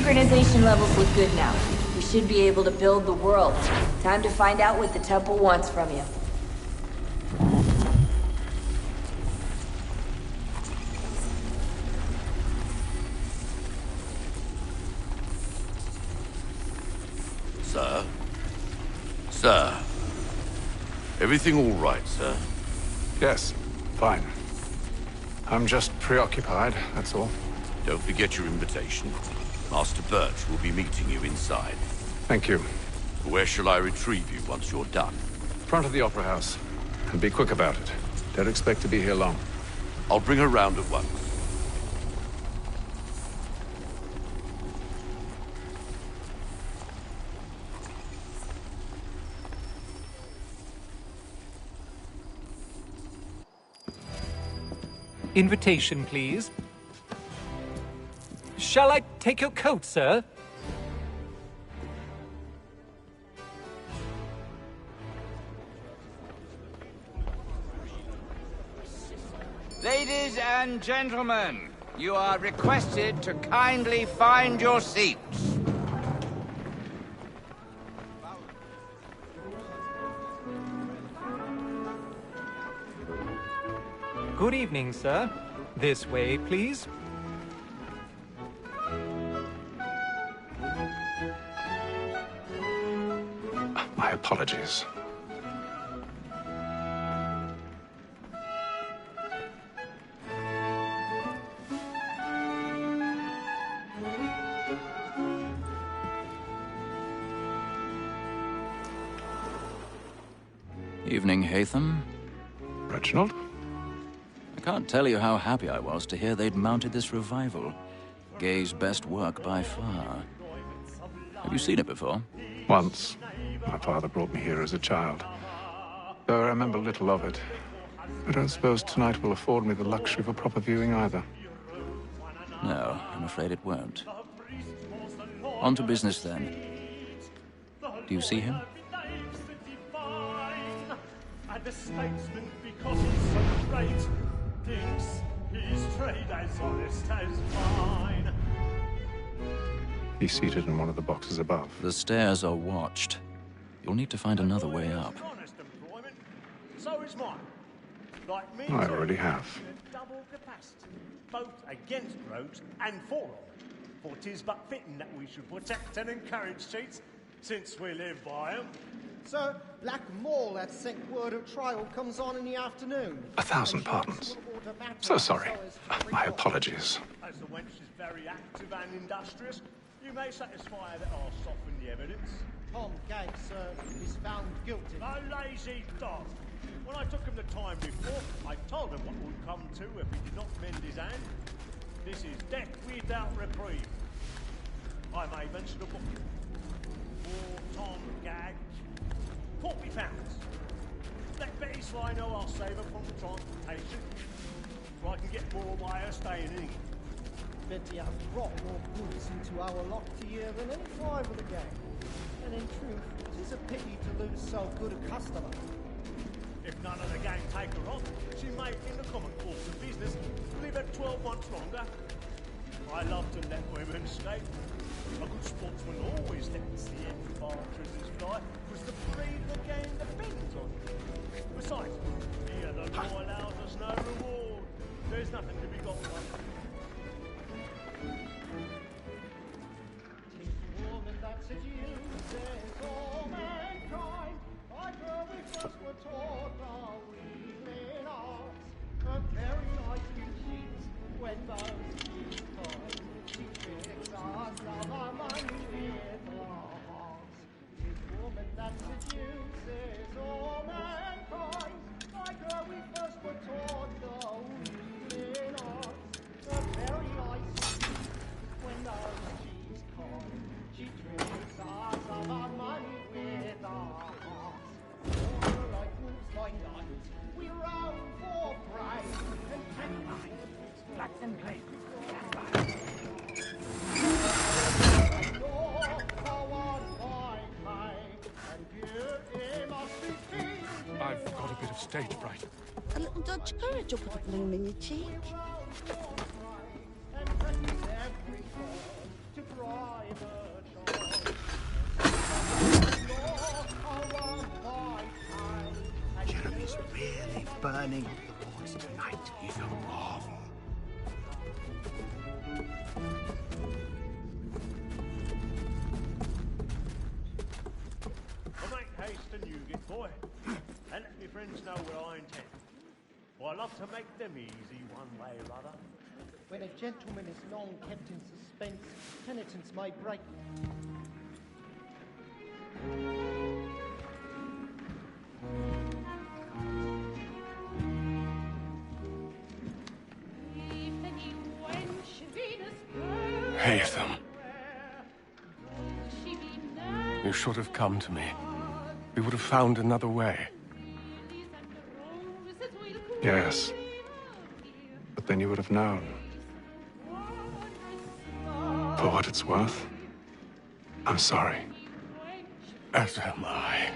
Synchronization levels look good now. We should be able to build the world. Time to find out what the temple wants from you. Sir? Sir? Everything all right, sir? Yes, fine. I'm just preoccupied, that's all. Don't forget your invitation. Master Birch will be meeting you inside. Thank you. Where shall I retrieve you once you're done? Front of the Opera House. And be quick about it. Don't expect to be here long. I'll bring her round at once. Invitation, please. Shall I take your coat, sir? Ladies and gentlemen, you are requested to kindly find your seats. Good evening, sir. This way, please. My apologies. Evening, Haytham. Reginald? I can't tell you how happy I was to hear they'd mounted this revival. Gay's best work by far. Have you seen it before? Once. My father brought me here as a child. Though I remember little of it. I don't suppose tonight will afford me the luxury of a proper viewing either. No, I'm afraid it won't. On to business then. Do you see him? The statesman, because he's so great, thinks his trade as honest as mine. He's seated in one of the boxes above. The stairs are watched. You'll need to find another way up. Honest employment, so is mine. Like me, I already have. double capacity, both against rogues and for them. For 'tis but fitting that we should protect and encourage cheats, since we live by 'em. Sir, Black Mall that sent word of trial comes on in the afternoon. 1,000 pardons. So sorry. My apologies. As the wench is very active and industrious, you may satisfy that I'll soften the evidence. Tom Gay, sir, is found guilty. A lazy dog. When I took him the time before, I told him what would come to if he did not mend his hand. This is death without reprieve. I may venture to book him. For Tom Gag, £40. Let Betty Sly know I'll save her from the transportation, so I can get more by her staying in. Betty has brought more goods into our locked year than any five of the gang. And in truth, it is a pity to lose so good a customer. If none of the gang take her on, she may, in the common course of business, live at 12 months longer. I love to let women escape. A good sportsman always lets the empty partridges fly, because the breed of the game depends on it. Besides, here the law allows us no reward. There's nothing to be got from. Tis the woman that seduces all mankind. Like her we first were taught the reason arts. Her very life we cheat when those she find. She tricks us of our money with our hearts. Tis the woman that seduces all mankind. Like her we first were taught the reason arts. Her very life we cheat when those she's caught. She tricks us of our money with our hearts. Water like wolves by night, we roam for prey and Blacks and plain. I've got a bit of stage fright. A little dodge of courage will put a bloom in your cheek. Jeremy's really burning the boys tonight. He's a marvel. I'll make haste to Newgate, boy, and let me friends know where I intend. For I love to make them easy one way or other. When a gentleman is long kept in suspense, penitence may break. Haytham. You should have come to me. We would have found another way. Yes. But then you would have known. For what it's worth, I'm sorry. As am I.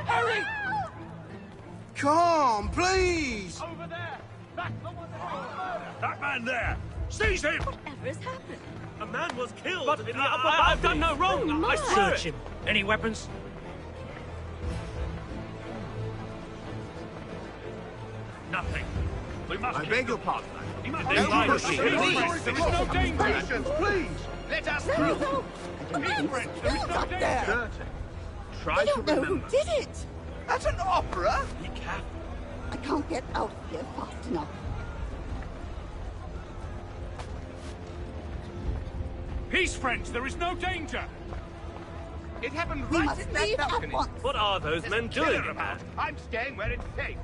Hurry! Come, please! Over there! That man there! Seize him! Whatever has happened? A man was killed But in the I- upper I've balcony. done no wrong. Oh, my. I search him. Any weapons? Nothing. We must I beg your pardon. He must No, be lying. please, Please, please, there is no danger. Patience, please! Let us No, through. no. A man There is killed no up there. Certain. Try I to don't know who remember. did it. At an opera? I can't get out of here fast enough. Peace, friends. There is no danger. It happened We right must in that leave at balcony. once. What are those There's men a killer doing? about. I'm staying where it's safe.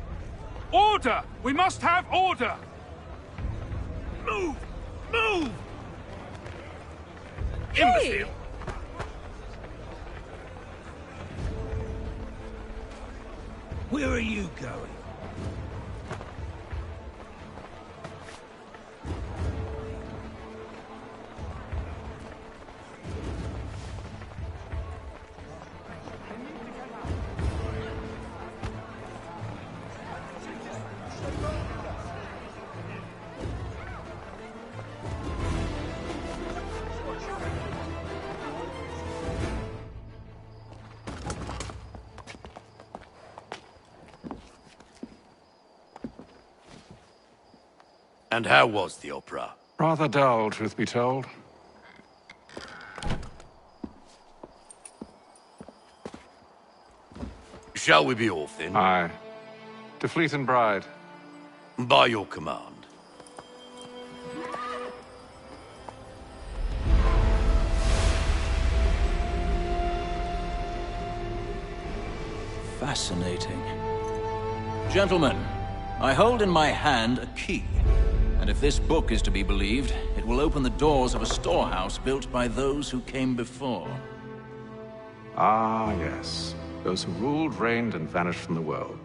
Order! We must have order! Move! Move! Imbecile! Where are you going? And how was the opera? Rather dull, truth be told. Shall we be off then? Aye. To Fleet and Bride. By your command. Fascinating. Gentlemen, I hold in my hand a key. And if this book is to be believed, it will open the doors of a storehouse built by those who came before. Ah, yes. Those who ruled, reigned, and vanished from the world.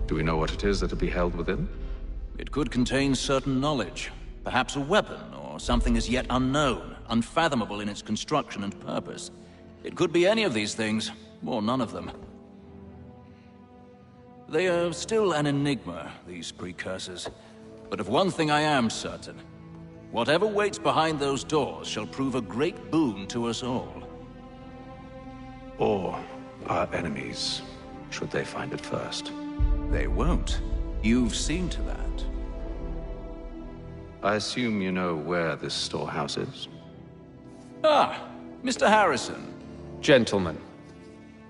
Do we know what it is that will be held within? It could contain certain knowledge. Perhaps a weapon, or something as yet unknown, unfathomable in its construction and purpose. It could be any of these things, or none of them. They are still an enigma, these precursors. But of one thing I am certain. Whatever waits behind those doors shall prove a great boon to us all. Or our enemies, should they find it first. They won't. You've seen to that. I assume you know where this storehouse is? Ah, Mr. Harrison. Gentlemen,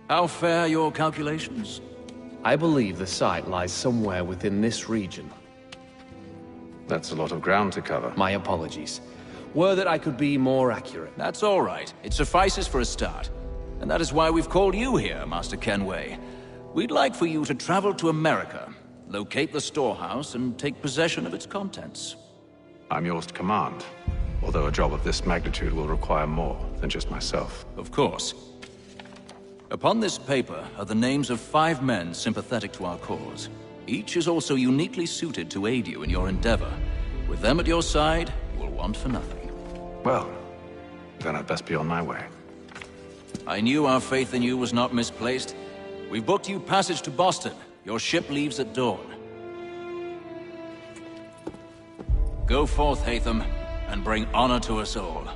How fare your calculations? I believe the site lies somewhere within this region. That's a lot of ground to cover. My apologies. Were that I could be more accurate. That's all right. It suffices for a start. And that is why we've called you here, Master Kenway. We'd like for you to travel to America, locate the storehouse, and take possession of its contents. I'm yours to command, although a job of this magnitude will require more than just myself. Of course. Upon this paper are the names of 5 men sympathetic to our cause. Each is also uniquely suited to aid you in your endeavor. With them at your side, you will want for nothing. Well, then I'd best be on my way. I knew our faith in you was not misplaced. We've booked you passage to Boston. Your ship leaves at dawn. Go forth, Hatham, and bring honor to us all.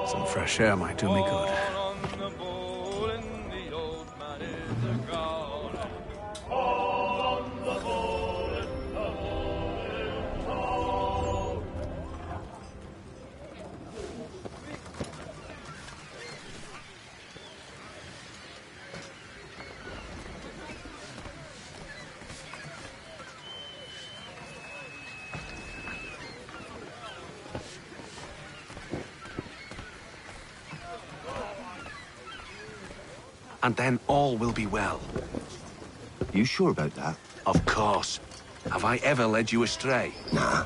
Some fresh air might do me good. And then all will be well. You sure about that? Of course. Have I ever led you astray? Nah.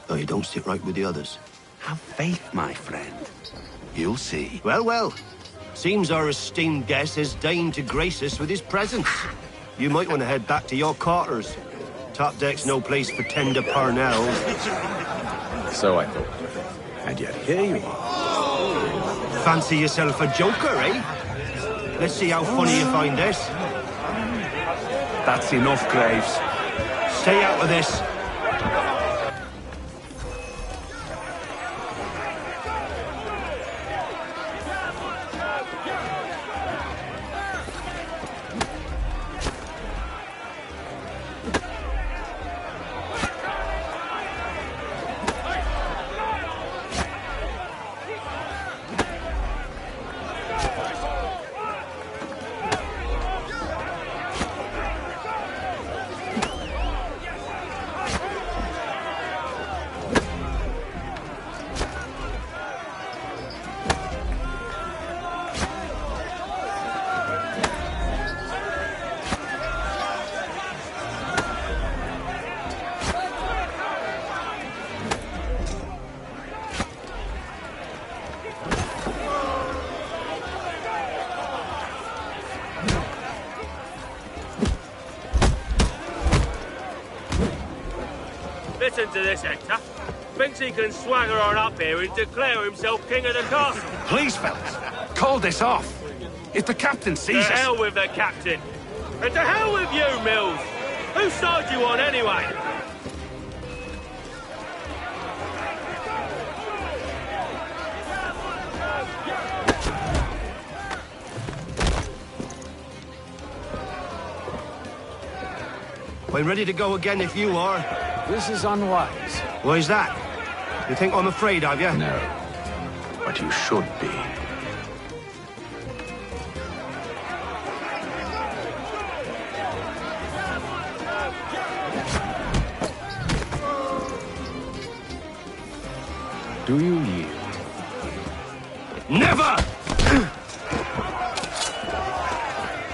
Oh, you don't sit right with the others. Have faith, my friend. You'll see. Well, well. Seems our esteemed guest has deigned to grace us with his presence. You might want to head back to your quarters. Top deck's no place for tender Parnells. So I thought. And yet here you are. Fancy yourself a joker, eh? Let's see how funny you find this. That's enough, Graves. Stay out of this. Listen to this, Hector. Thinks he can swagger on up here and declare himself king of the castle. Please, fellas, call this off. If the captain sees us... To hell with the captain. And to hell with you, Mills. Whose side you on, anyway? I'm ready to go again if you are. This is unwise. Why's that? You think I'm afraid of you? No. But you should be. Do you yield? Never!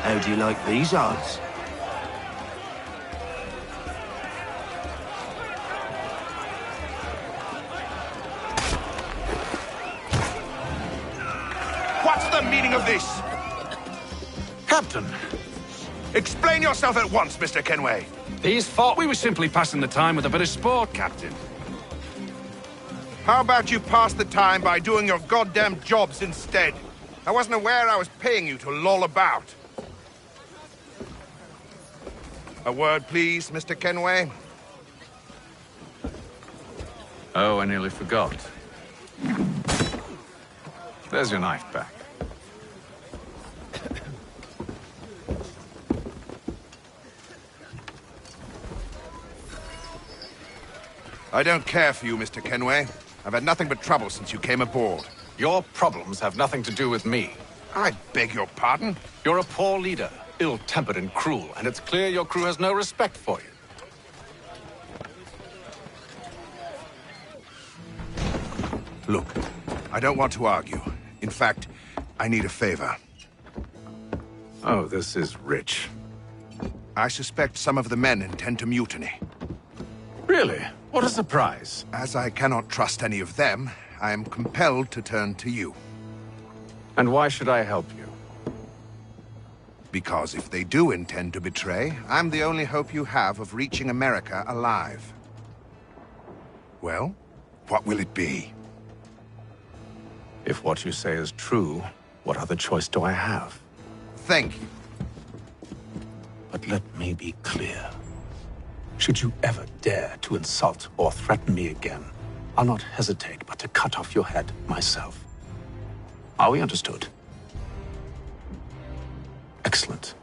How do you like these odds? the meaning of this? Captain! Explain yourself at once, Mr. Kenway. These thought we were simply passing the time with a bit of sport, Captain. How about you pass the time by doing your goddamn jobs instead? I wasn't aware I was paying you to loll about. A word, please, Mr. Kenway. Oh, I nearly forgot. There's your knife back. I don't care for you, Mr. Kenway. I've had nothing but trouble since you came aboard. Your problems have nothing to do with me. I beg your pardon? You're a poor leader, ill-tempered and cruel, and it's clear your crew has no respect for you. Look, I don't want to argue. In fact, I need a favor. Oh, this is rich. I suspect some of the men intend to mutiny. Really? What a surprise. As I cannot trust any of them, I am compelled to turn to you. And why should I help you? Because if they do intend to betray, I'm the only hope you have of reaching America alive. Well, what will it be? If what you say is true, what other choice do I have? Thank you. But let me be clear. Should you ever dare to insult or threaten me again, I'll not hesitate but to cut off your head myself. Are we understood? Excellent.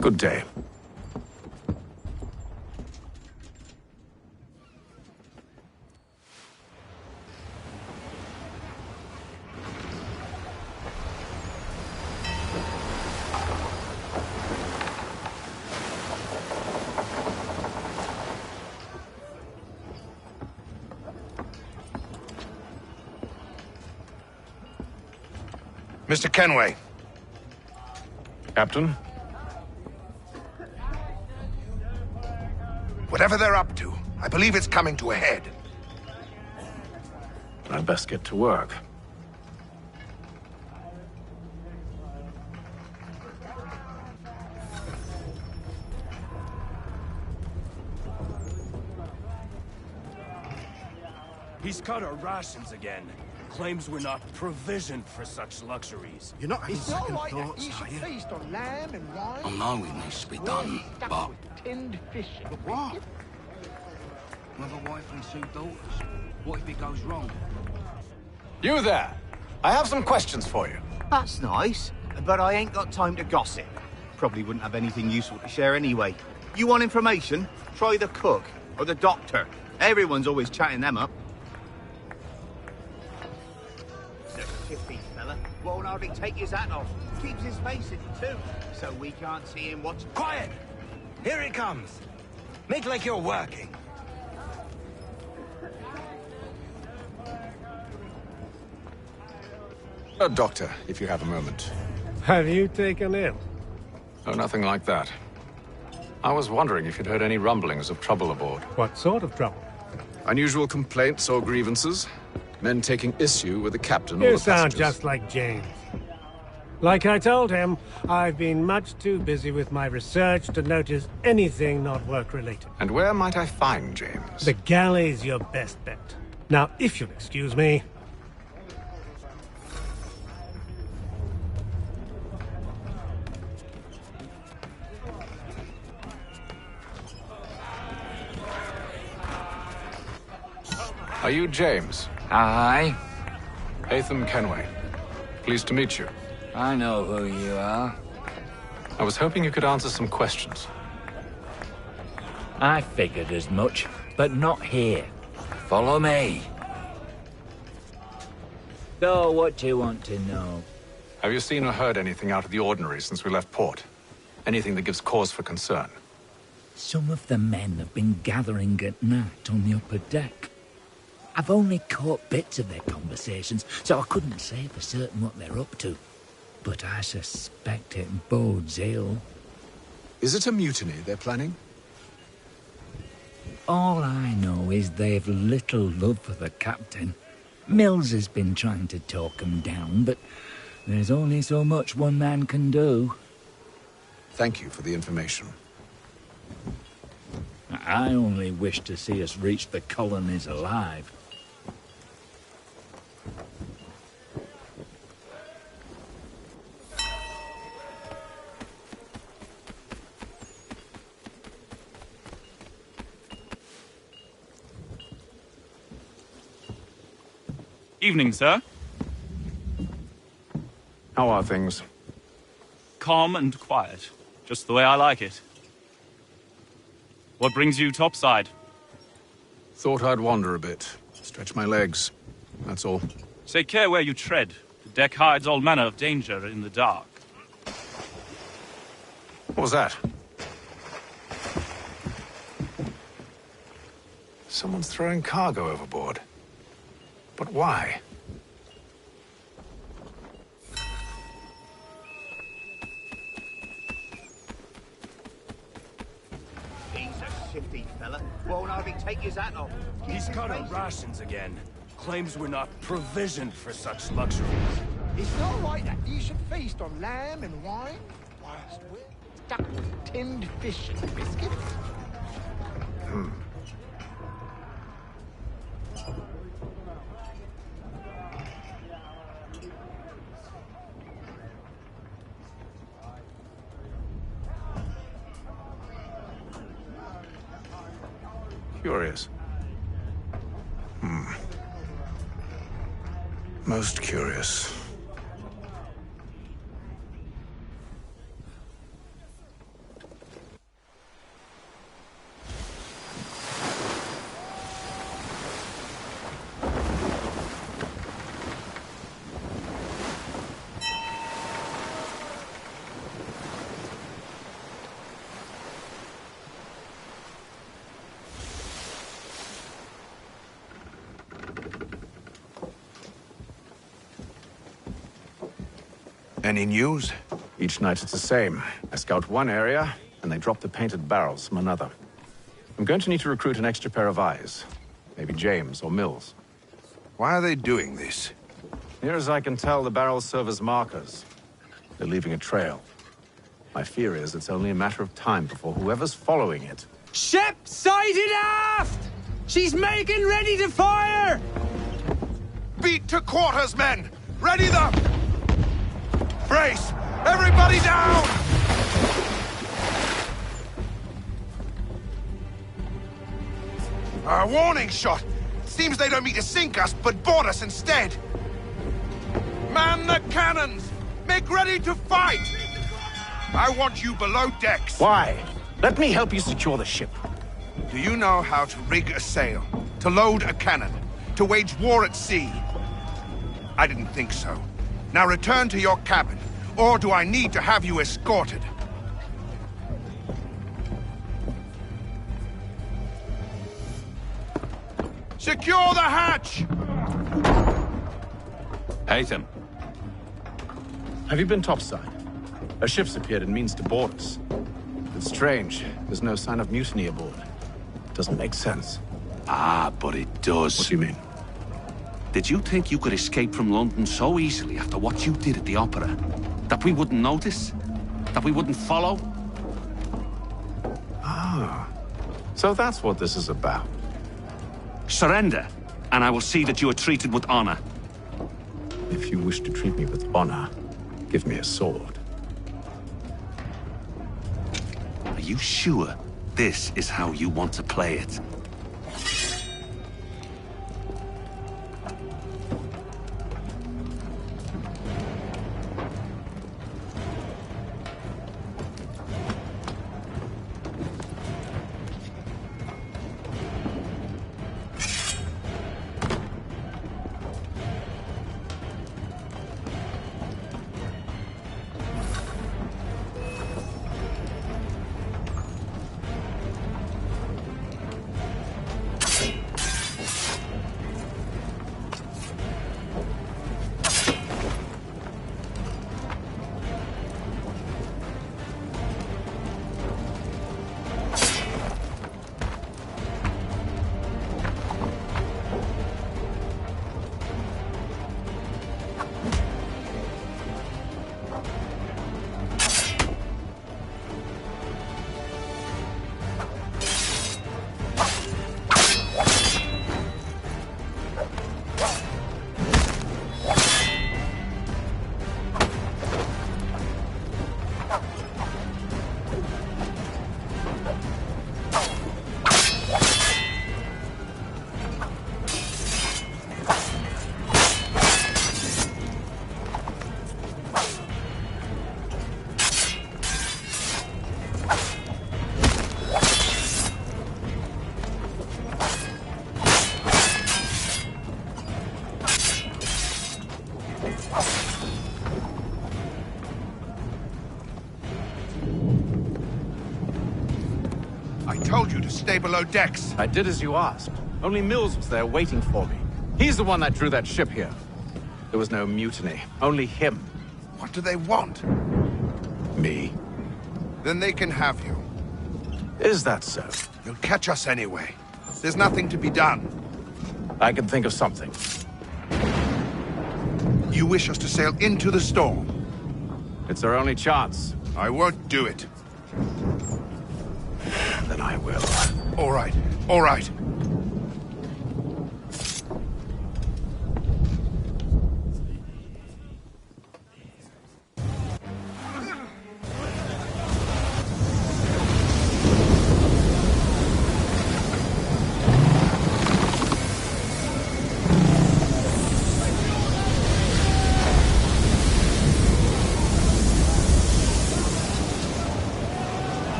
Good day. Mr. Kenway. Captain? Whatever they're up to, I believe it's coming to a head. I'd best get to work. He's cut our rations again. Claims we're not provisioned for such luxuries. You're not having second thoughts, are you? Feast on lamb and wine. I know it needs to be done, but... Tinned fish. What? With a wife and 2 daughters. What if it goes wrong? You there! I have some questions for you. That's nice, but I ain't got time to gossip. Probably wouldn't have anything useful to share anyway. You want information? Try the cook or the doctor. Everyone's always chatting them up. Fella won't hardly take his hat off. Keeps his face in too, so we can't see him watch. Quiet! Here it comes. Make like you're working. Doctor, if you have a moment. Have you taken ill? Oh, nothing like that. I was wondering if you'd heard any rumblings of trouble aboard. What sort of trouble? Unusual complaints or grievances? Men taking issue with the captain or You the sound passengers? just like James. Like I told him, I've been much too busy with my research to notice anything not work-related. And where might I find James? The galley's your best bet. Now, if you'll excuse me... Are you James? Aye. Atham Kenway. Pleased to meet you. I know who you are. I was hoping you could answer some questions. I figured as much, but not here. Follow me. So, what do you want to know? Have you seen or heard anything out of the ordinary since we left port? Anything that gives cause for concern? Some of the men have been gathering at night on the upper deck. I've only caught bits of their conversations, so I couldn't say for certain what they're up to. But I suspect it bodes ill. Is it a mutiny they're planning? All I know is they've little love for the captain. Mills has been trying to talk him down, but there's only so much one man can do. Thank you for the information. I only wish to see us reach the colonies alive. Evening, sir. How are things? Calm and quiet. Just the way I like it. What brings you topside? Thought I'd wander a bit. Stretch my legs. That's all. Take care where you tread. The deck hides all manner of danger in the dark. What was that? Someone's throwing cargo overboard. But why? He's a shifty fella. Won't hardly take his hat off. He's cut our rations again. Claims we're not provisioned for such luxuries. It's not right that you should feast on lamb and wine whilst we're stuck with tinned fish and biscuits. Curious. Most curious. Any news? Each night it's the same. I scout one area, and they drop the painted barrels from another. I'm going to need to recruit an extra pair of eyes. Maybe James or Mills. Why are they doing this? Near as I can tell, the barrels serve as markers. They're leaving a trail. My fear is it's only a matter of time before whoever's following it... Ship sighted aft! She's making ready to fire! Beat to quarters, men! Ready them! Brace! Everybody down! A warning shot! Seems they don't mean to sink us, but board us instead! Man the cannons! Make ready to fight! I want you below decks! Why? Let me help you secure the ship. Do you know how to rig a sail? To load a cannon? To wage war at sea? I didn't think so. Now return to your cabin, or do I need to have you escorted? Secure the hatch! Haytham. Have you been topside? A ship's appeared and means to board us. It's strange. There's no sign of mutiny aboard. Doesn't make sense. Ah, but it does. What do you mean? Did you think you could escape from London so easily after what you did at the Opera? That we wouldn't notice? That we wouldn't follow? Ah. So that's what this is about. Surrender, and I will see that you are treated with honor. If you wish to treat me with honor, give me a sword. Are you sure this is how you want to play it? told you to stay below decks. I did as you asked. Only Mills was there waiting for me. He's the one that drew that ship here. There was no mutiny, only him. What do they want? Me. Then they can have you. Is that so? You'll catch us anyway. There's nothing to be done. I can think of something. You wish us to sail into the storm? It's our only chance. I won't do it. Then I will. All right, all right.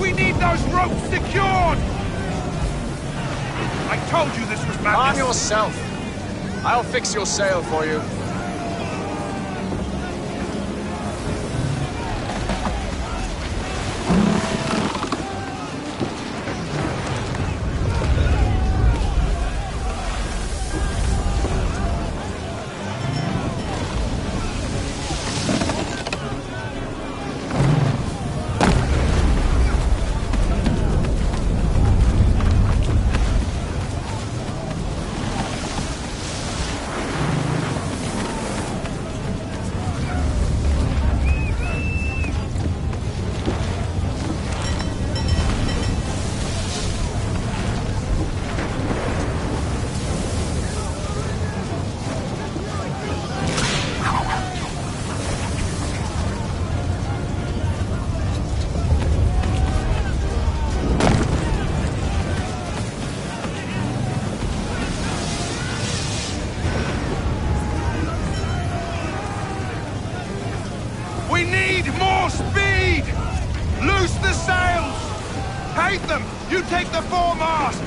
We need those ropes secured! I told you this was madness. Arm yourself. I'll fix your sail for you. We need more speed! Loose the sails! Haytham, you take the foremast!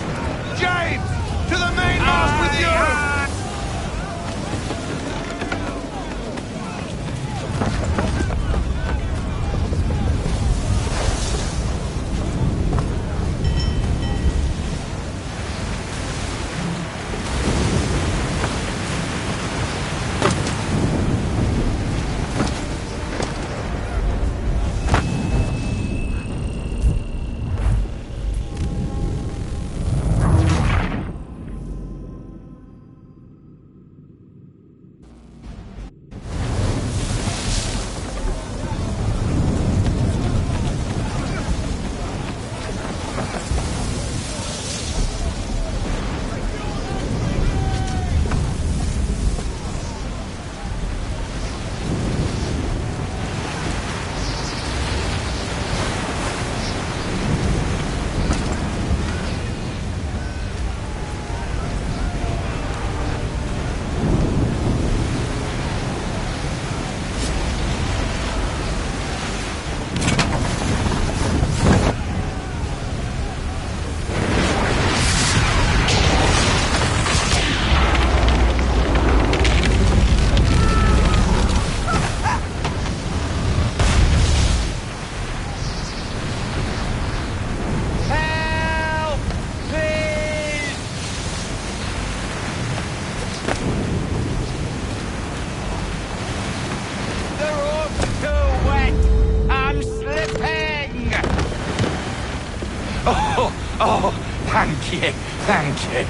James, to the mainmast with you! Oh, thank you, thank you.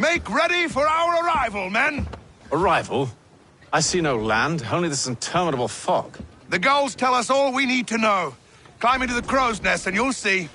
Make ready for our arrival, men! Arrival? I see no land, only this interminable fog. The gulls tell us all we need to know. Climb into the crow's nest and you'll see.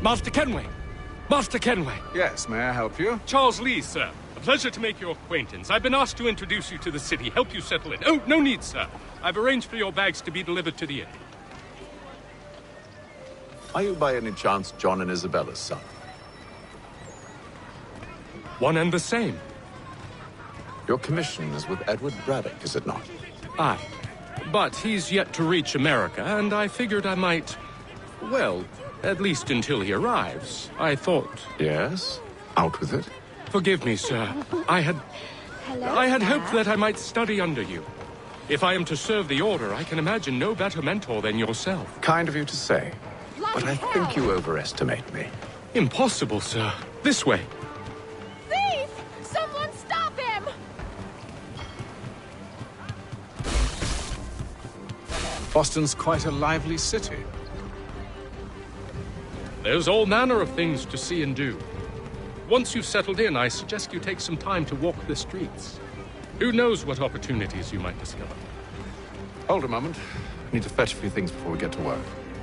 Master Kenway! Master Kenway! Yes, may I help you? Charles Lee, sir. A pleasure to make your acquaintance. I've been asked to introduce you to the city, help you settle in. Oh, no need, sir. I've arranged for your bags to be delivered to the inn. Are you by any chance John and Isabella's son? One and the same. Your commission is with Edward Braddock, is it not? Aye. But he's yet to reach America, and I figured I might... well, at least until he arrives, I thought... Yes? Out with it. Forgive me, sir. I had hoped that I might study under you. If I am to serve the Order, I can imagine no better mentor than yourself. Kind of you to say. But I think you overestimate me. Impossible, sir. This way. Thief! Someone stop him! Boston's quite a lively city. There's all manner of things to see and do. Once you've settled in, I suggest you take some time to walk the streets. Who knows what opportunities you might discover. Hold a moment. I need to fetch a few things before we get to work.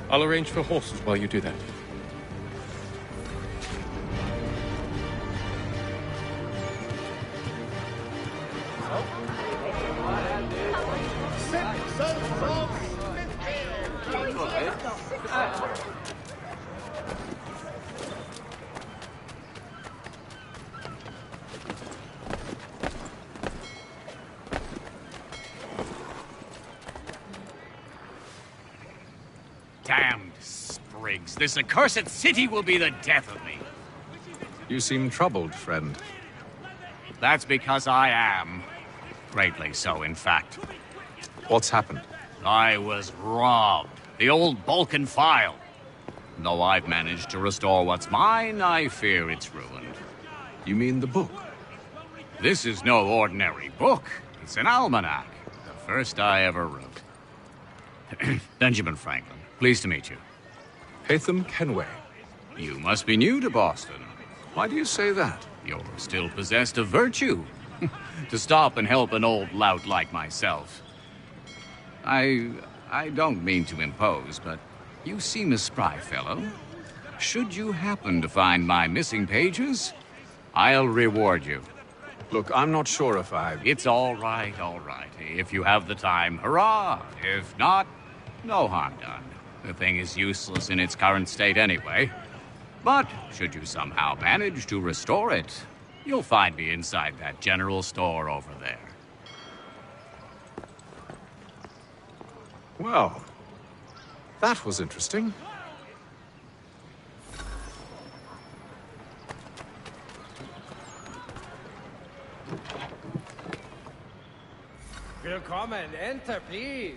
I'll arrange for horses while you do that. Damned sprigs. This accursed city will be the death of me. You seem troubled, friend. That's because I am. Greatly so, in fact. What's happened? I was robbed. The old Balkan file. Though I've managed to restore what's mine, I fear it's ruined. You mean the book? This is no ordinary book. It's an almanac. The first I ever wrote. Benjamin Franklin. Pleased to meet you. Haytham Kenway. You must be new to Boston. Why do you say that? You're still possessed of virtue. To stop and help an old lout like myself. I don't mean to impose, but you seem a spry fellow. Should you happen to find my missing pages, I'll reward you. Look, I'm not sure if I... It's all right, all right. If you have the time, hurrah! If not, no harm done. The thing is useless in its current state anyway. But should you somehow manage to restore it, you'll find me inside that general store over there. Well, that was interesting. Come and enter, please.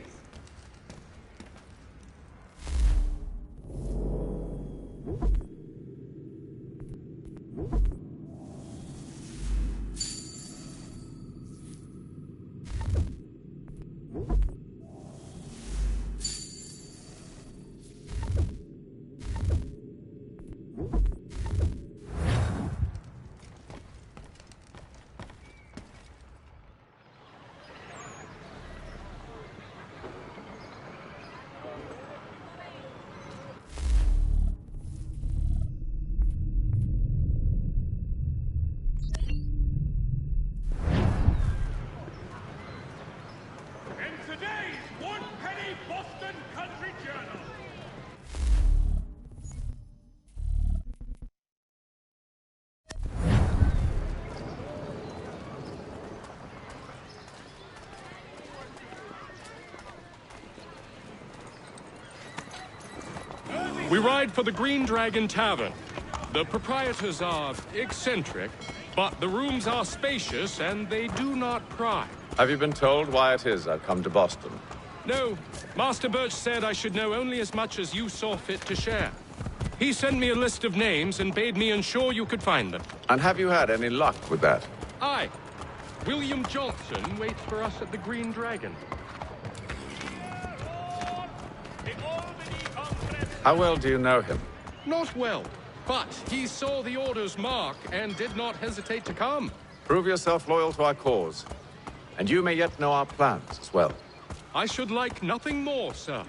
We ride for the Green Dragon Tavern. The proprietors are eccentric, but the rooms are spacious and they do not pry. Have you been told why it is I've come to Boston? No, Master Birch said I should know only as much as you saw fit to share. He sent me a list of names and bade me ensure you could find them. And have you had any luck with that? Aye. William Johnson waits for us at the Green Dragon. How well do you know him? Not well, but he saw the order's mark and did not hesitate to come. Prove yourself loyal to our cause. And you may yet know our plans as well. I should like nothing more, sir.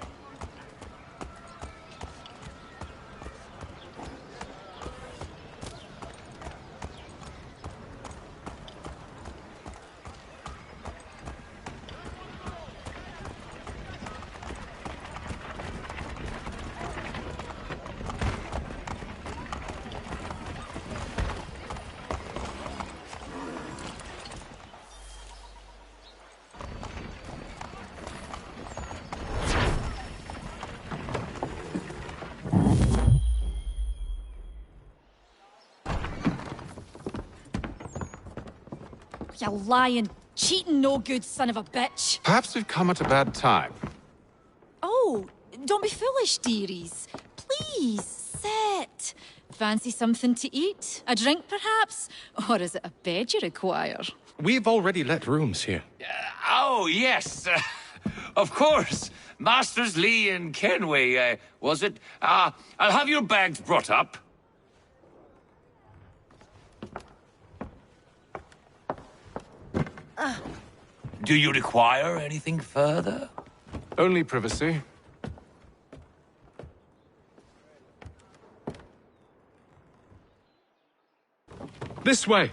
You lying, cheating, no good son of a bitch. Perhaps we've come at a bad time. Oh, don't be foolish, dearies. Please, sit. Fancy something to eat? A drink, perhaps? Or is it a bed you require? We've already let rooms here. Oh, yes. Of course. Masters Lee and Kenway, was it? I'll have your bags brought up. Do you require anything further? Only privacy. This way.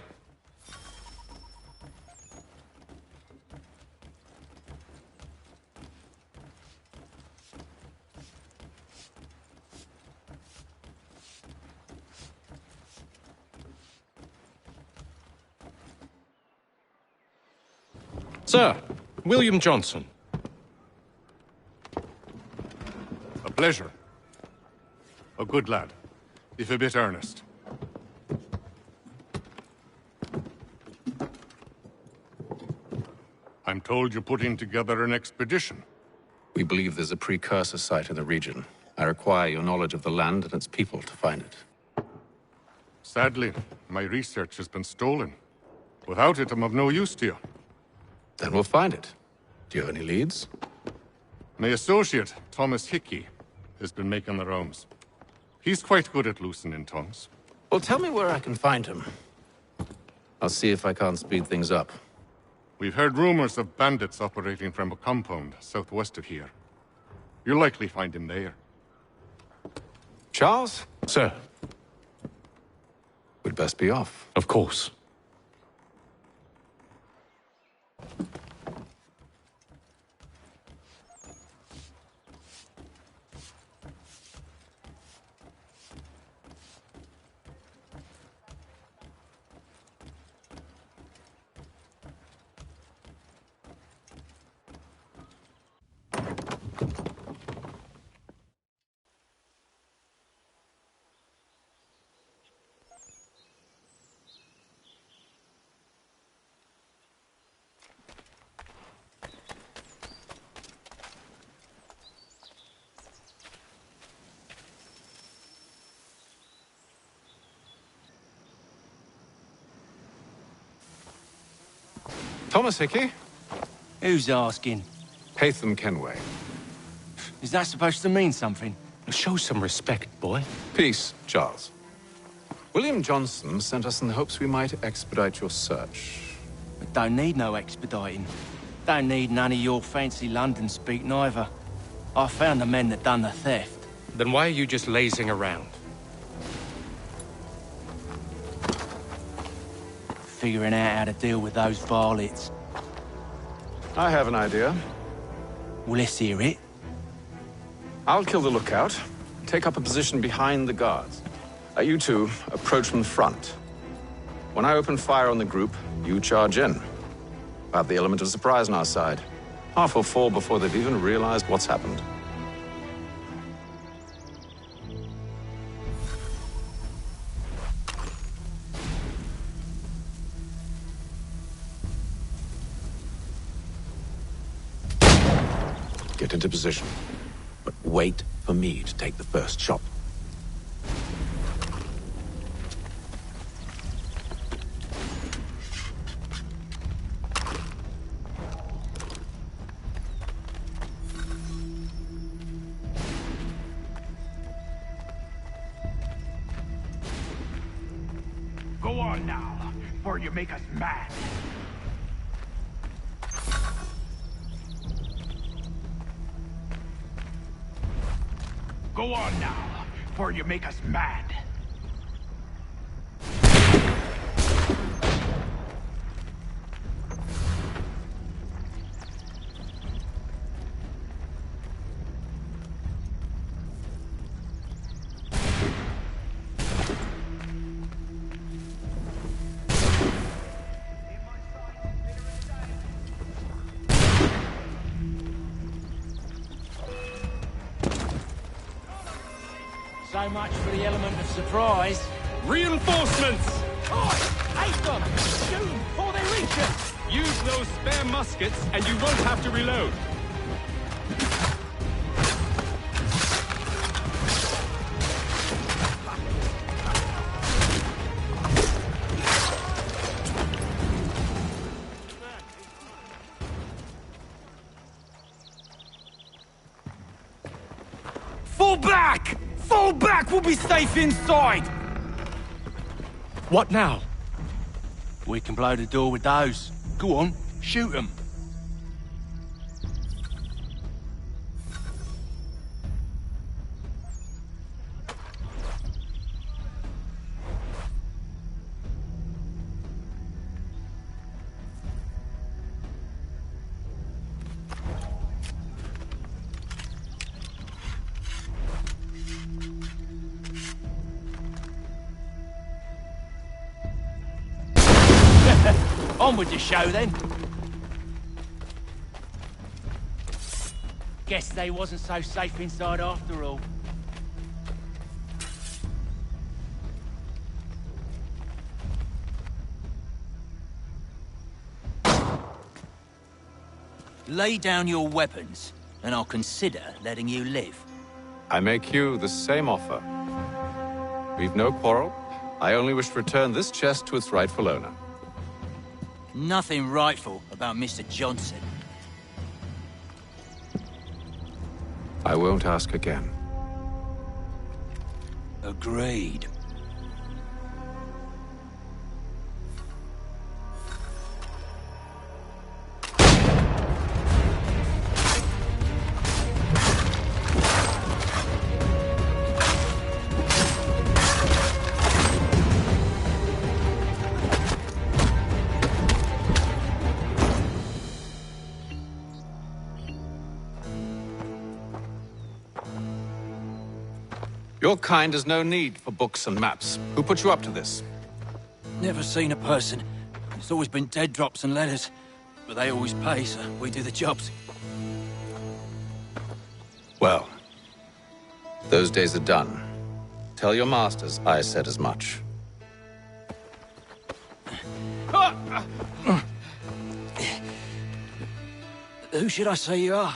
Sir, William Johnson. A pleasure. A good lad, if a bit earnest. I'm told you're putting together an expedition. We believe there's a precursor site in the region. I require your knowledge of the land and its people to find it. Sadly, my research has been stolen. Without it, I'm of no use to you. Then we'll find it. Do you have any leads? My associate, Thomas Hickey, has been making the rounds. He's quite good at loosening tongues. Well, tell me where I can find him. I'll see if I can't speed things up. We've heard rumors of bandits operating from a compound southwest of here. You'll likely find him there. Charles? Sir. We'd best be off. Of course. Thomas Hickey? Who's asking? Haytham Kenway. Is that supposed to mean something? Show some respect, boy. Peace, Charles. William Johnson sent us in the hopes we might expedite your search. I don't need no expediting. Don't need none of your fancy London speak neither. I found the men that done the theft. Then why are you just lazing around? Figuring out how to deal with those varlets. I have an idea. Well, let's hear it. I'll kill the lookout, take up a position behind the guards. You two approach from the front. When I open fire on the group, you charge in. We'll have the element of surprise on our side. Half will fall before they've even realized what's happened. Get into position, but wait for me to take the first shot. Go on now, before you make us mad. Go on now, before you make us mad. So much for the element of surprise. Reinforcements! Oi! Hate them! Shoot them before they reach us! Use those spare muskets, and you won't have to reload. Fall back! Fall back! We'll be safe inside! What now? We can blow the door with those. Go on, shoot them. On with the show, then. Guess they wasn't so safe inside after all. Lay down your weapons, and I'll consider letting you live. I make you the same offer. We've no quarrel. I only wish to return this chest to its rightful owner. Nothing rightful about Mr. Johnson. I won't ask again. Agreed. Your kind has no need for books and maps. Who put you up to this? Never seen a person. It's always been dead drops and letters. But they always pay, so we do the jobs. Well, those days are done. Tell your masters I said as much. Who should I say you are?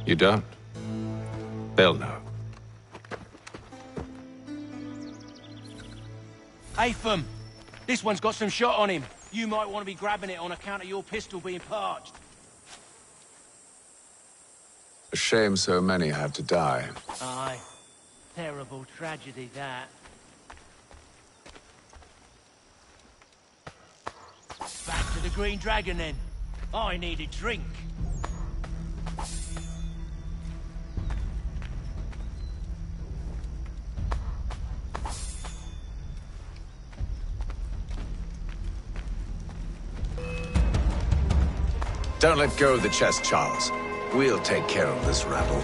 You don't. They'll know. Haytham, this one's got some shot on him. You might want to be grabbing it on account of your pistol being parched. A shame so many had to die. Aye. Terrible tragedy, that. Back to the Green Dragon, then. I need a drink. Don't let go of the chest, Charles. We'll take care of this rabble.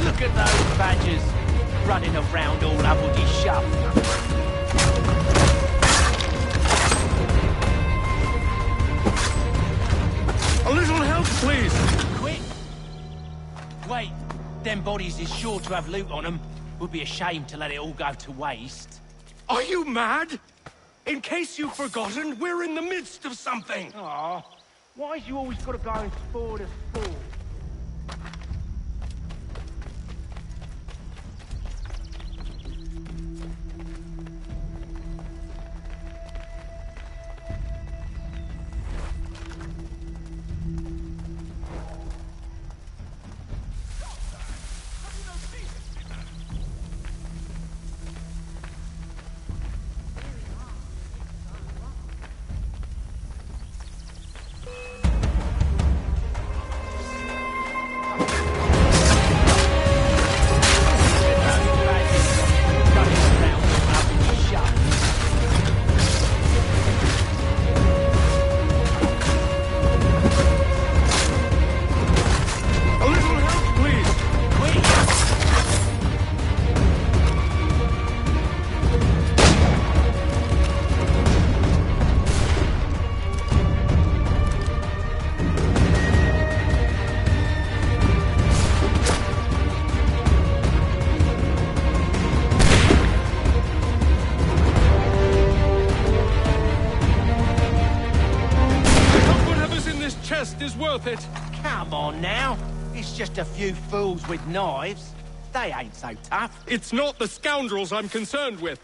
Look at those badgers, running around all uppity shut. A little help, please! Quick! Wait, them bodies is sure to have loot on them. Would be a shame to let it all go to waste. Are you mad? In case you've forgotten, we're in the midst of something! Aw, why's you always gotta go and spoil the sport? Is worth it. Come on now. It's just a few fools with knives. They ain't so tough. It's not the scoundrels I'm concerned with.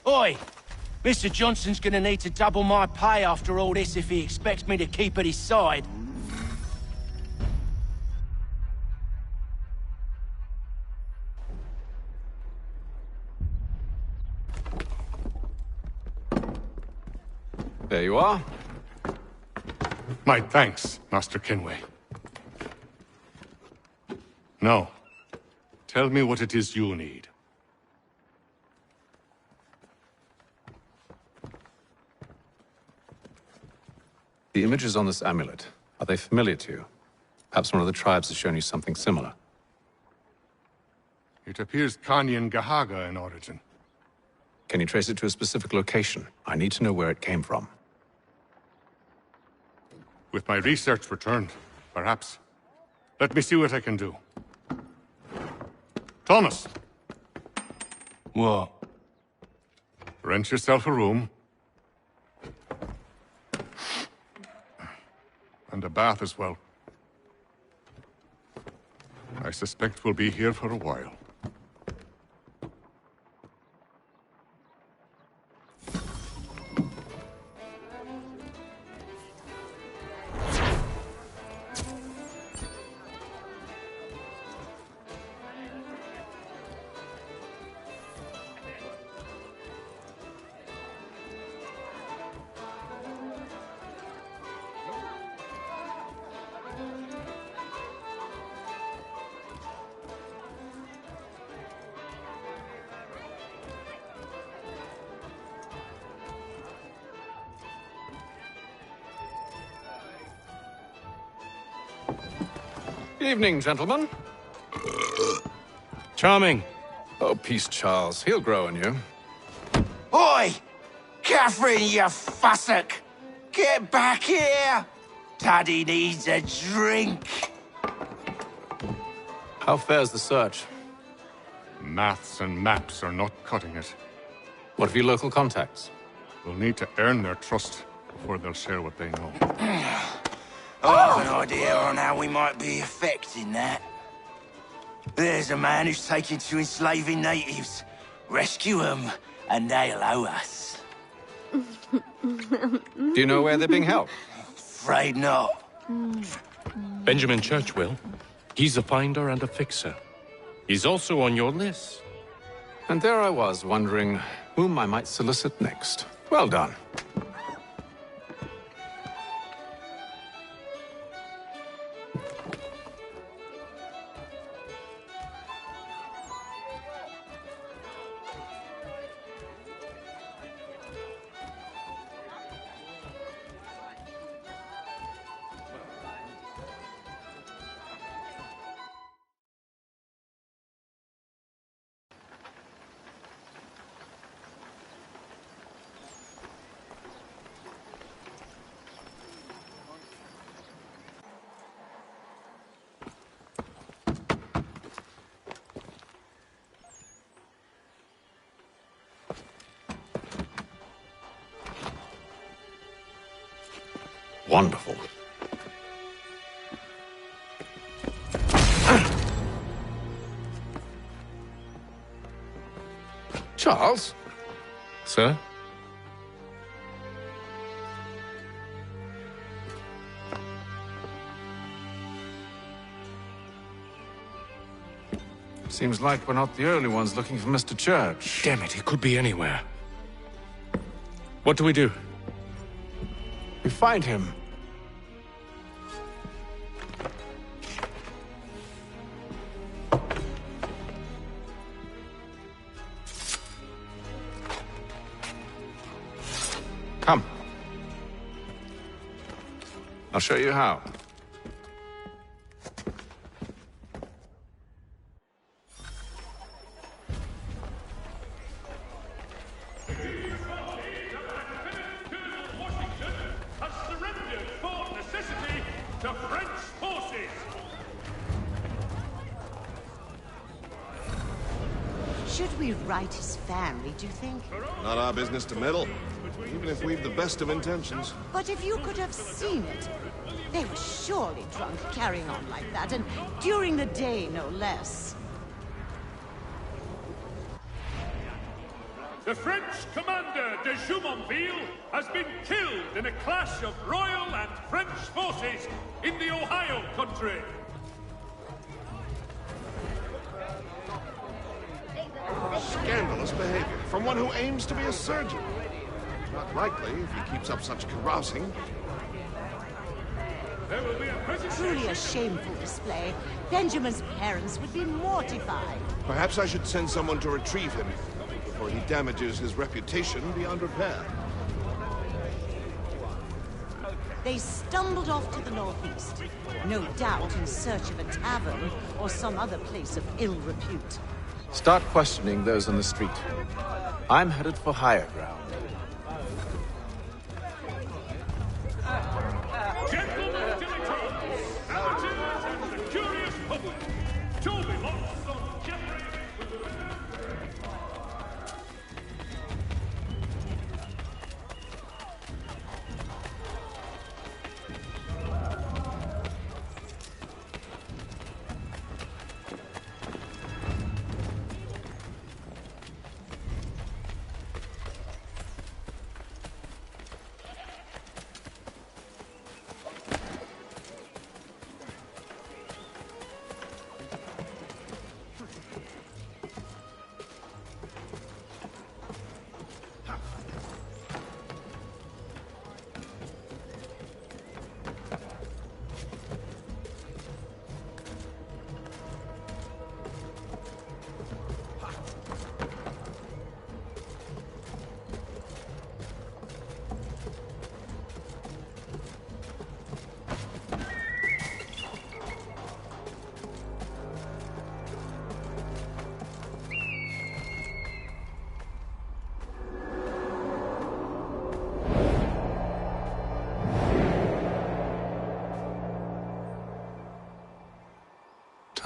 Oi! Mr. Johnson's gonna need to double my pay after all this if he expects me to keep at his side. There you are. My thanks, Master Kenway. Now, tell me what it is you need. The images on this amulet, are they familiar to you? Perhaps one of the tribes has shown you something similar. It appears Kanyan Gahaga in origin. Can you trace it to a specific location? I need to know where it came from. With my research returned, perhaps. Let me see what I can do. Thomas! What? Rent yourself a room. And a bath as well. I suspect we'll be here for a while. Evening, gentlemen. Charming. Oh, peace, Charles. He'll grow on you. Oi! Catherine, you fussock! Get back here! Daddy needs a drink. How fares the search? Maths and maps are not cutting it. What of your local contacts? We'll need to earn their trust before they'll share what they know. I have an idea on how we might be affecting that. There's a man who's taken to enslaving natives. Rescue them, and they'll owe us. Do you know where they're being held? Afraid not. Benjamin Churchwill. He's a finder and a fixer. He's also on your list. And there I was, wondering whom I might solicit next. Well done. Wonderful. Charles? Sir? Seems like we're not the only ones looking for Mr. Church. Damn it, he could be anywhere. What do we do? We find him. Come. I'll show you how. Should we write his family, do you think? Not our business to meddle, even if we've the best of intentions. But if you could have seen it, they were surely drunk carrying on like that, and during the day, no less. The French commander de Jumonville has been killed in a clash of Royal and French forces in the Ohio country. Scandalous behavior from one who aims to be a surgeon. Not likely if he keeps up such carousing. There will be a Truly a shameful display. Benjamin's parents would be mortified. Perhaps I should send someone to retrieve him before he damages his reputation beyond repair. They stumbled off to the northeast, no doubt in search of a tavern or some other place of ill repute. Start questioning those on the street. I'm headed for higher ground. Gentlemen dilettantes, amateurs and the curious public, Toby Lots on Jeffrey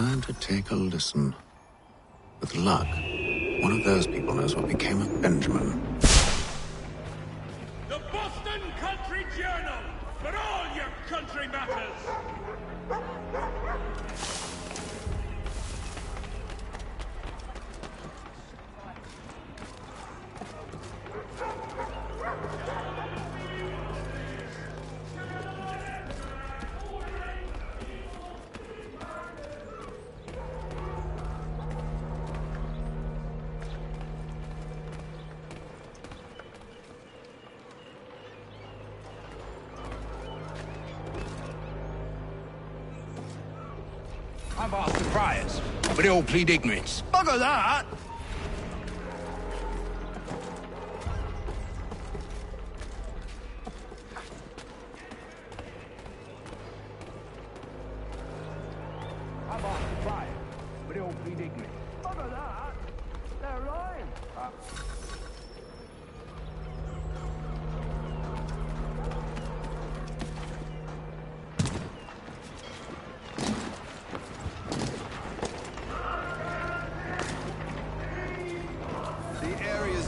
Time to take a listen. With luck, one of those people knows what became of Benjamin. The Boston Country Journal, for all your country matters. I've asked the friars, but they all plead ignorance. Bugger that! I've asked the friars, but they all plead ignorance. Bugger that! They're lying!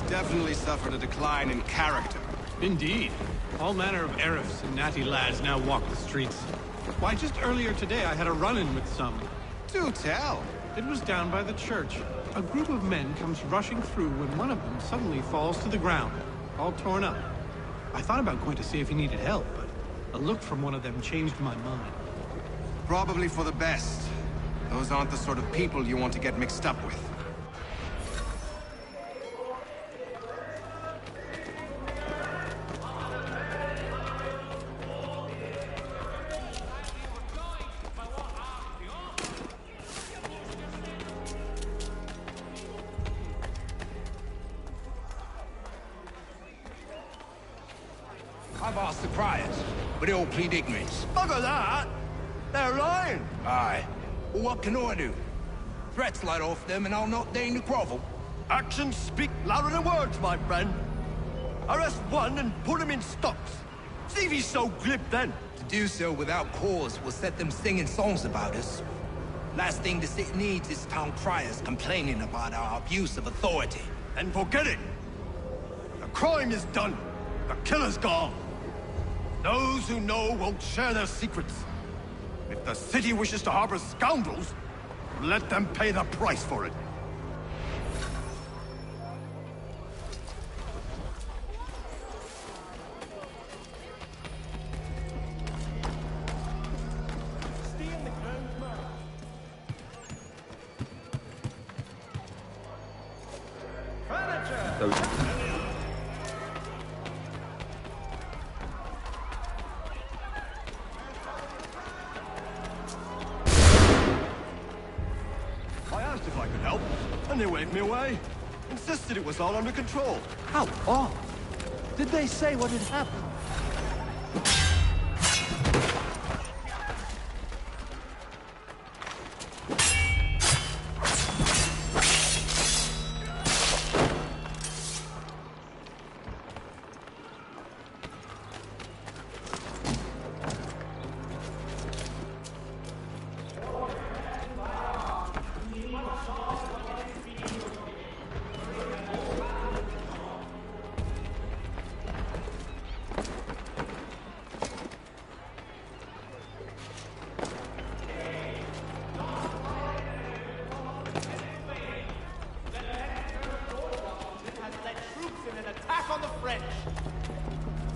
Definitely suffered a decline in character. Indeed. All manner of Arifs and natty lads now walk the streets. Why, just earlier today I had a run-in with some. Do tell. It was down by the church. A group of men comes rushing through when one of them suddenly falls to the ground, all torn up. I thought about going to see if he needed help, but a look from one of them changed my mind. Probably for the best. Those aren't the sort of people you want to get mixed up with. I've asked the friars, but they all plead ignorance. Bugger that! They're lying! Aye. Well, what can I do? Threats light off them and I'll not deign to grovel. Actions speak louder than words, my friend. Arrest one and put him in stocks. See if he's so glib then. To do so without cause will set them singing songs about us. Last thing the city needs is town criers complaining about our abuse of authority. And forget it. The crime is done. The killer's gone. Those who know won't share their secrets. If the city wishes to harbor scoundrels, let them pay the price for it. If I could help, and they waved me away. Insisted it was all under control. How odd. Did they say what had happened? On the French.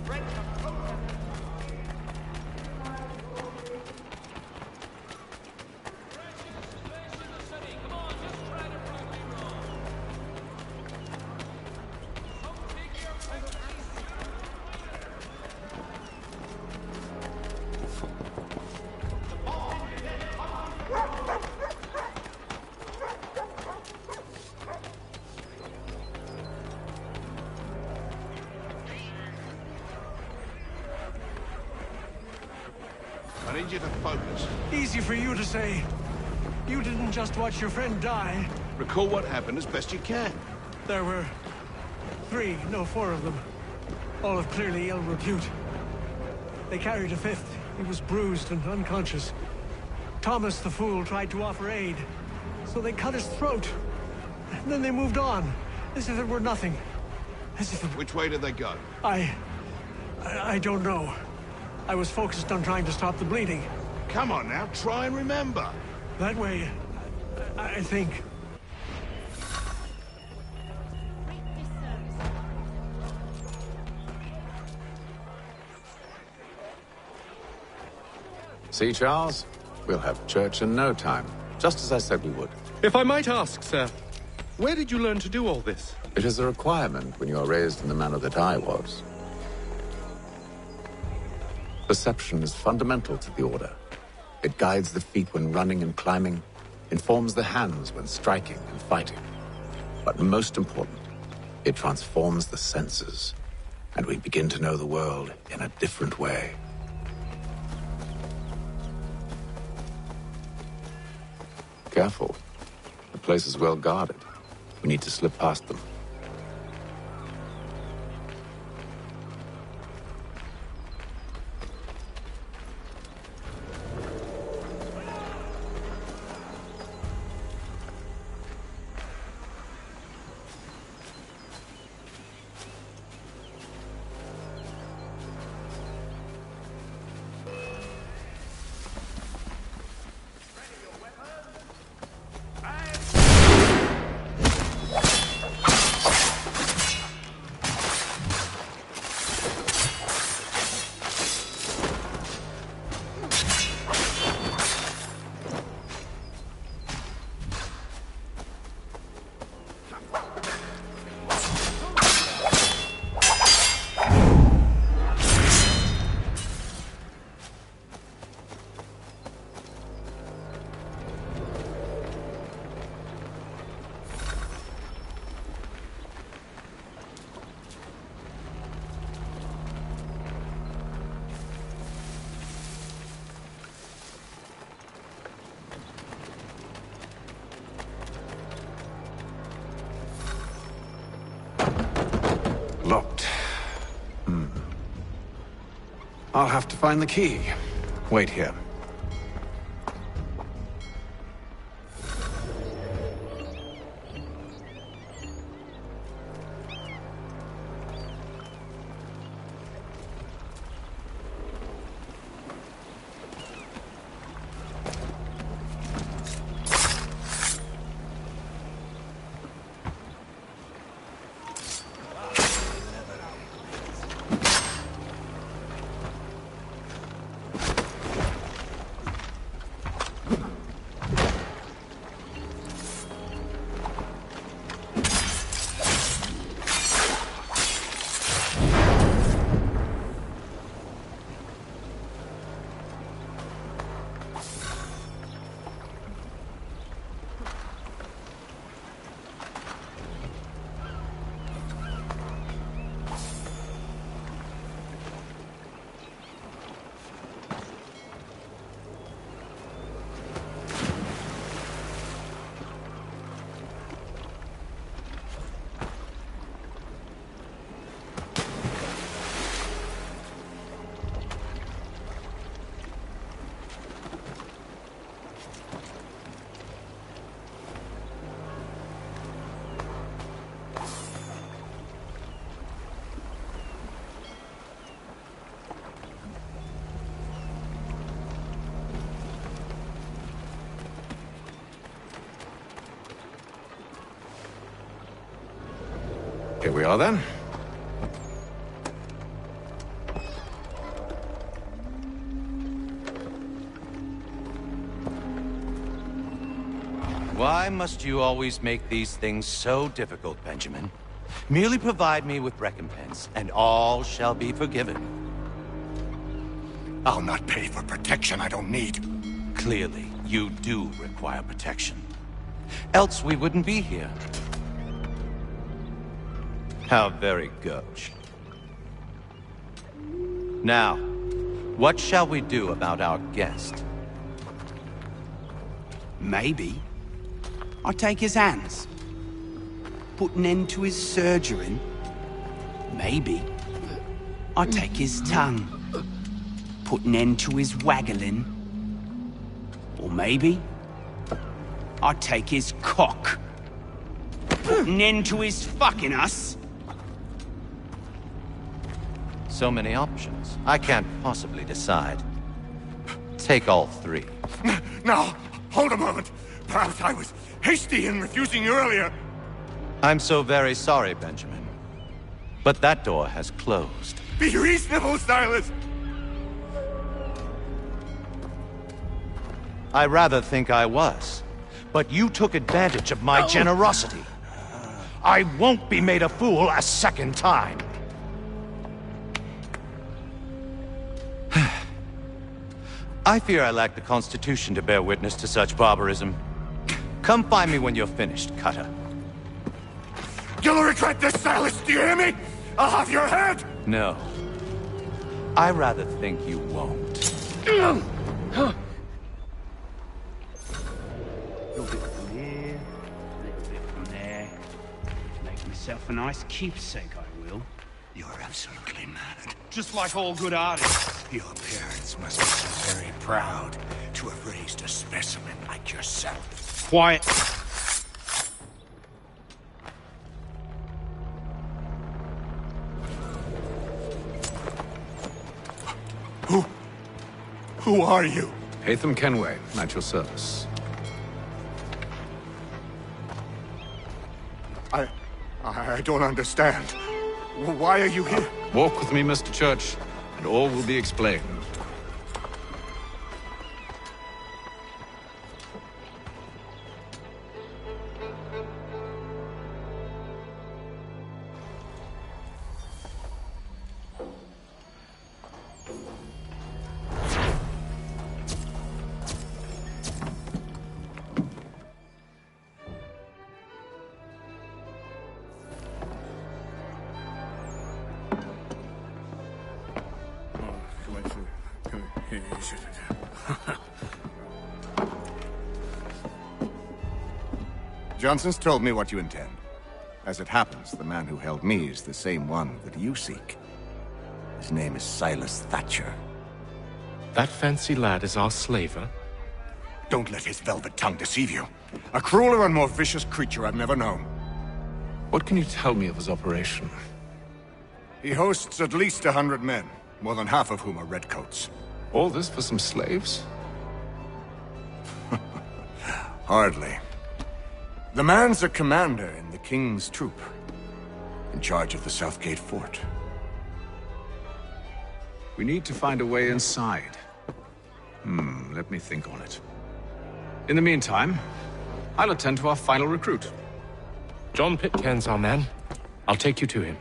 French are protesting. I need you to focus. Easy for you to say. You didn't just watch your friend die. Recall what happened as best you can. There were 4 of them. All of clearly ill repute. They carried a 5th. He was bruised and unconscious. Thomas the Fool tried to offer aid, so they cut his throat. And then they moved on, as if it were nothing. As if it... Which way did they go? I don't know. I was focused on trying to stop the bleeding. Come on now, try and remember. That way, I think. See, Charles? We'll have church in no time, just as I said we would. If I might ask, sir, where did you learn to do all this? It is a requirement when you are raised in the manner that I was. Perception is fundamental to the Order. It guides the feet when running and climbing, informs the hands when striking and fighting. But most important, it transforms the senses, and we begin to know the world in a different way. Careful. The place is well guarded. We need to slip past them. Locked. I'll have to find the key. Wait here. Here we are, then. Why must you always make these things so difficult, Benjamin? Merely provide me with recompense, and all shall be forgiven. I'll not pay for protection I don't need. Clearly, you do require protection. Else we wouldn't be here. How very gauche. Now, what shall we do about our guest? Maybe I take his hands, put an end to his surgering. Maybe I take his tongue, put an end to his waggling. Or maybe I'd take his cock. Put an end to his fucking us. So many options. I can't possibly decide. Take all three. Now, hold a moment. Perhaps I was hasty in refusing you earlier. I'm so very sorry, Benjamin. But that door has closed. Be reasonable, Silas. I rather think I was. But you took advantage of my generosity. I won't be made a fool a second time. I fear I lack the constitution to bear witness to such barbarism. Come find me when you're finished, Cutter. You'll regret this, Silas, do you hear me? I'll have your head! No. I rather think you won't. A little bit from here, a little bit from there. Make myself a nice keepsake, I will. You're absolutely mad. Just like all good artists. Your parents must be so very proud to have raised a specimen like yourself. Quiet. Who are you? Haytham Kenway, at your service. I don't understand. Why are you here? Walk with me, Mr. Church, and all will be explained. Johnson's told me what you intend. As it happens, the man who held me is the same one that you seek. His name is Silas Thatcher. That fancy lad is our slaver? Don't let his velvet tongue deceive you. A crueler and more vicious creature I've never known. What can you tell me of his operation? He hosts at least 100 men, more than half of whom are redcoats. All this for some slaves? Hardly. The man's a commander in the King's troop, in charge of the Southgate Fort. We need to find a way inside. Let me think on it. In the meantime, I'll attend to our final recruit. John Pitcairn's our man. I'll take you to him.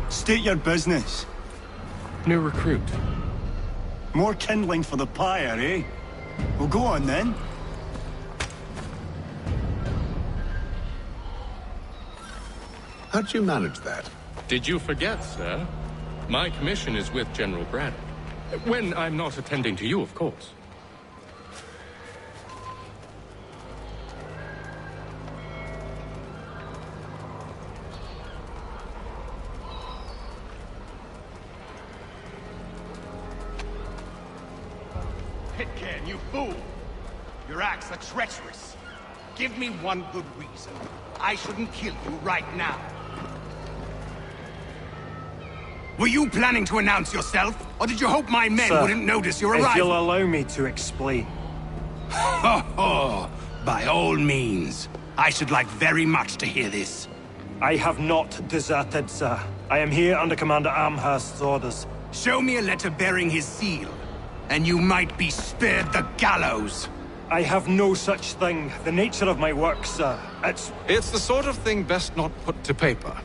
State your business. New recruit. More kindling for the pyre, eh? Well, go on then. How'd you manage that? Did you forget, sir? My commission is with General Braddock. When I'm not attending to you, of course. Pitcairn, you fool! Your acts are treacherous. Give me one good reason I shouldn't kill you right now. Were you planning to announce yourself, or did you hope my men Sir, wouldn't notice your if arrival? you'll allow me to explain. Oh, by all means. I should like very much to hear this. I have not deserted, sir. I am here under Commander Amherst's orders. Show me a letter bearing his seal, and you might be spared the gallows. I have no such thing. The nature of my work, sir, It's the sort of thing best not put to paper.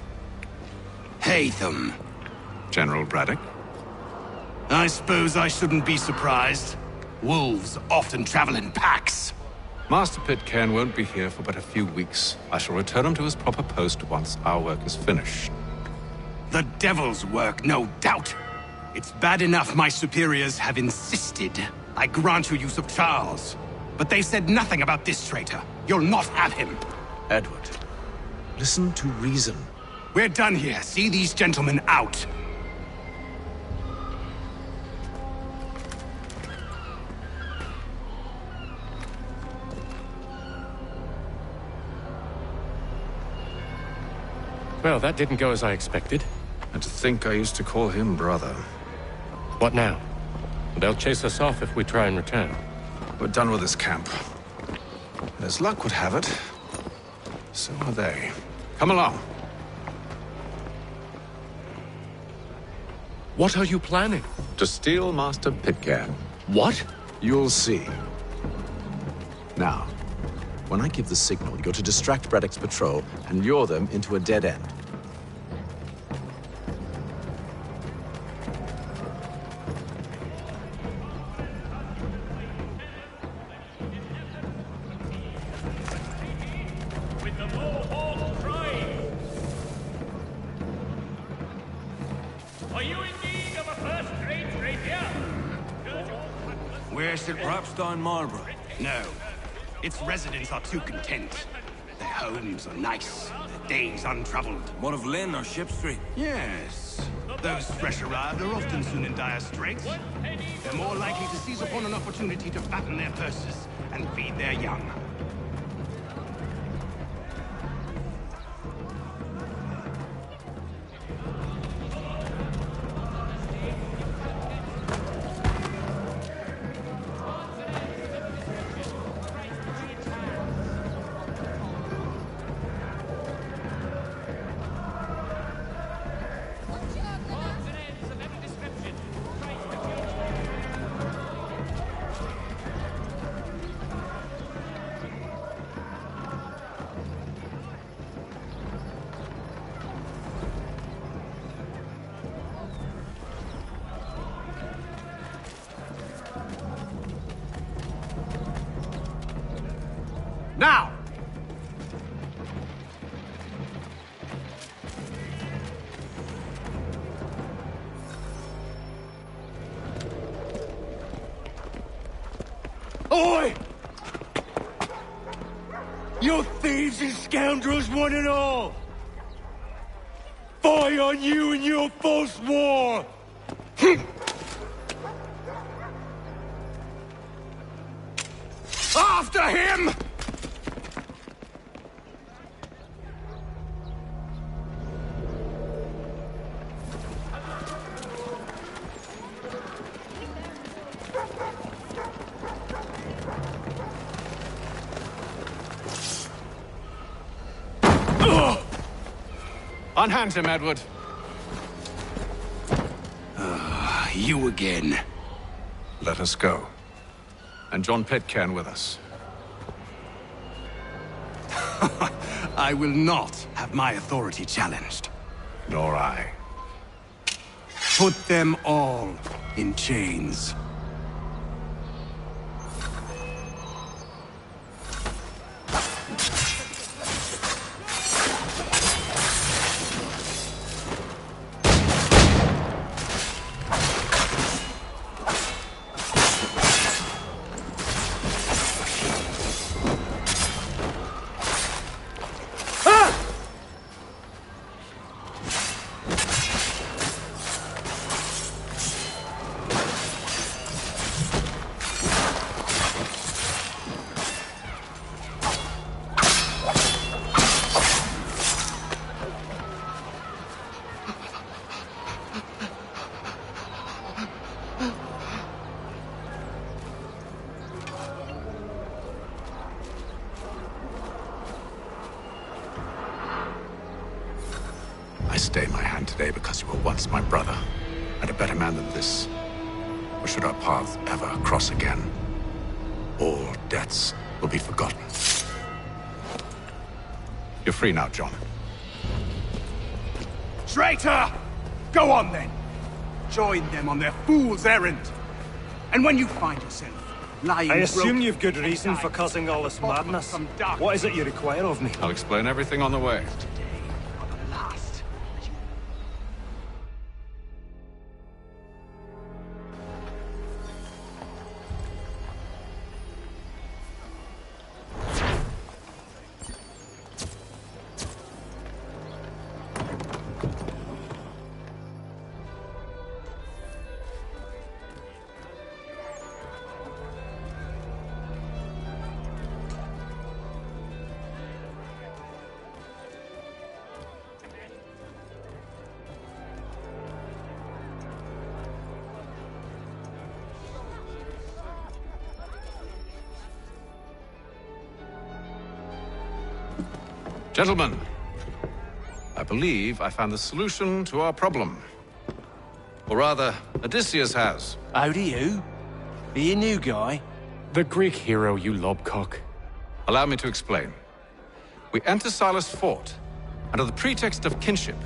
Haytham. General Braddock? I suppose I shouldn't be surprised. Wolves often travel in packs. Master Pitcairn won't be here for but a few weeks. I shall return him to his proper post once our work is finished. The devil's work, no doubt. It's bad enough my superiors have insisted I grant you use of Charles. But they've said nothing about this traitor. You'll not have him. Edward, listen to reason. We're done here. See these gentlemen out. Well, that didn't go as I expected. And to think I used to call him brother. What now? They'll chase us off if we try and return. We're done with this camp. And as luck would have it, so are they. Come along. What are you planning? To steal Master Pitcairn. What? You'll see. Now, when I give the signal, you're to distract Braddock's patrol and lure them into a dead end. Are you in need of a first-rate rapier? Where's it? Rapstein Marlborough. No. Its residents are too content. Their homes are nice, their days untroubled. What of Lynn or Ship Street? Yes. Those fresh arrived are often soon in dire straits. They're more likely to seize upon an opportunity to fatten their purses and feed their young. Now! Oi! You thieves and scoundrels, one and all! Fie on you and your false war! After him! Unhand him, Edward. You again. Let us go. And John Pitcairn with us. I will not have my authority challenged. Nor I. Put them all in chains. I stay my hand today because you were once my brother, and a better man than this. Or should our paths ever cross again, all debts will be forgotten. You're free now, John. Traitor! Go on then! Join them on their fool's errand. And when you find yourself lying I assume broken you've good reason for causing all this madness. What is it you require of me? I'll explain everything on the way. Gentlemen, I believe I found the solution to our problem. Or rather, Odysseus has. How do you? Are you a new guy? The Greek hero, you lobcock. Allow me to explain. We enter Silas' fort, under the pretext of kinship.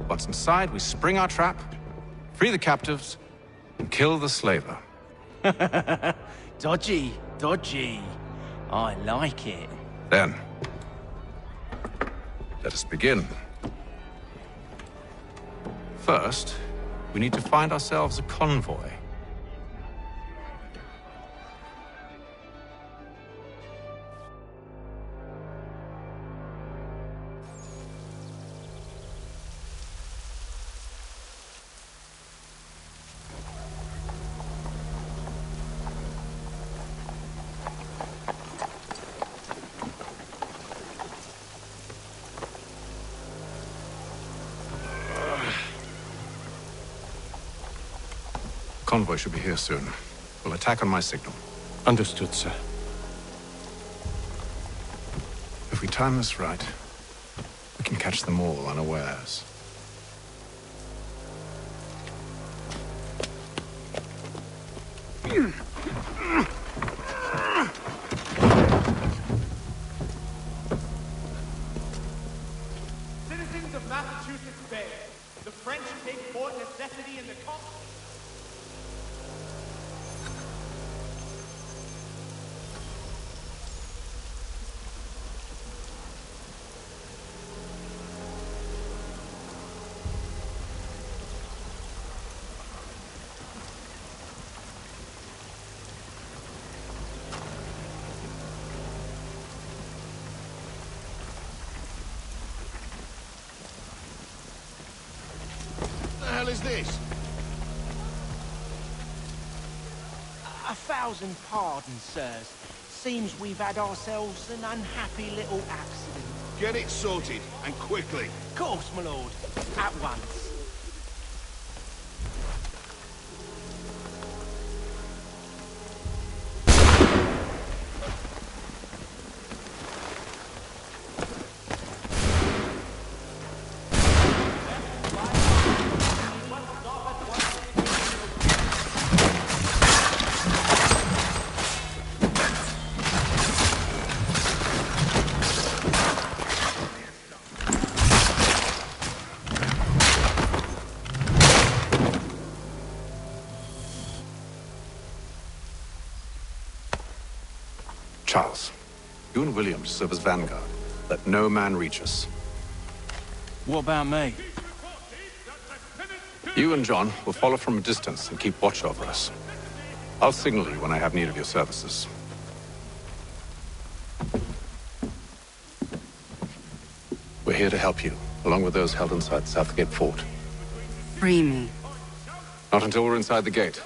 Once inside, we spring our trap, free the captives, and kill the slaver. Dodgy, dodgy. I like it. Then, let us begin. First, we need to find ourselves a convoy. Convoy should be here soon. We'll attack on my signal. Understood, sir. If we time this right, we can catch them all unawares. Citizens of Massachusetts Bay, the French take Fort Necessity in the What the hell is this? 1,000 pardons, sirs. Seems we've had ourselves an unhappy little accident. Get it sorted, and quickly. Of course, my lord. At once. Charles, you and William serve as vanguard. Let no man reach us. What about me? You and John will follow from a distance and keep watch over us. I'll signal you when I have need of your services. We're here to help you, along with those held inside Southgate Fort. Free me. Not until we're inside the gate.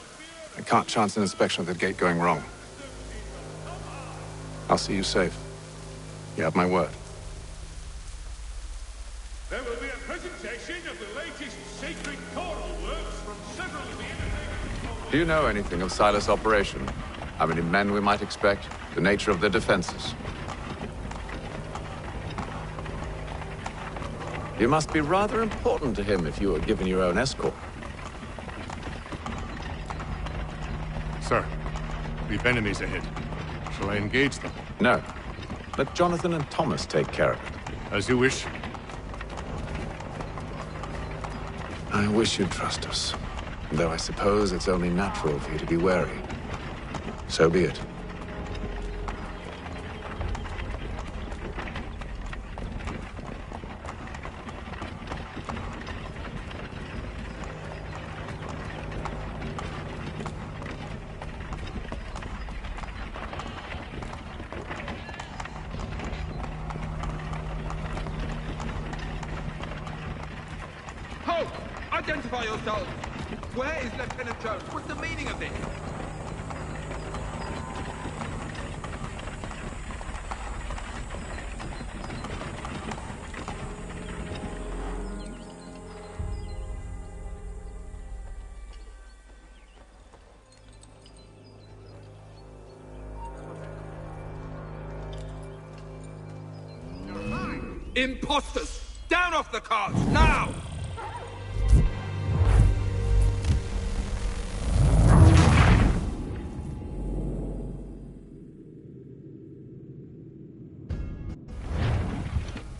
I can't chance an inspection of the gate going wrong. I'll see you safe. You have my word. There will be a presentation of the latest sacred choral works from several of the entertainment. Do you know anything of Silas' operation? How many men we might expect? The nature of their defenses? You must be rather important to him if you were given your own escort. Sir, we've enemies ahead. Shall I engage them? No. Let Jonathan and Thomas take care of it. As you wish. I wish you'd trust us. Though I suppose it's only natural for you to be wary. So be it. Halt! Identify yourselves! Where is Lieutenant Jones? What's the meaning of this? Imposters! Down off the carts, now!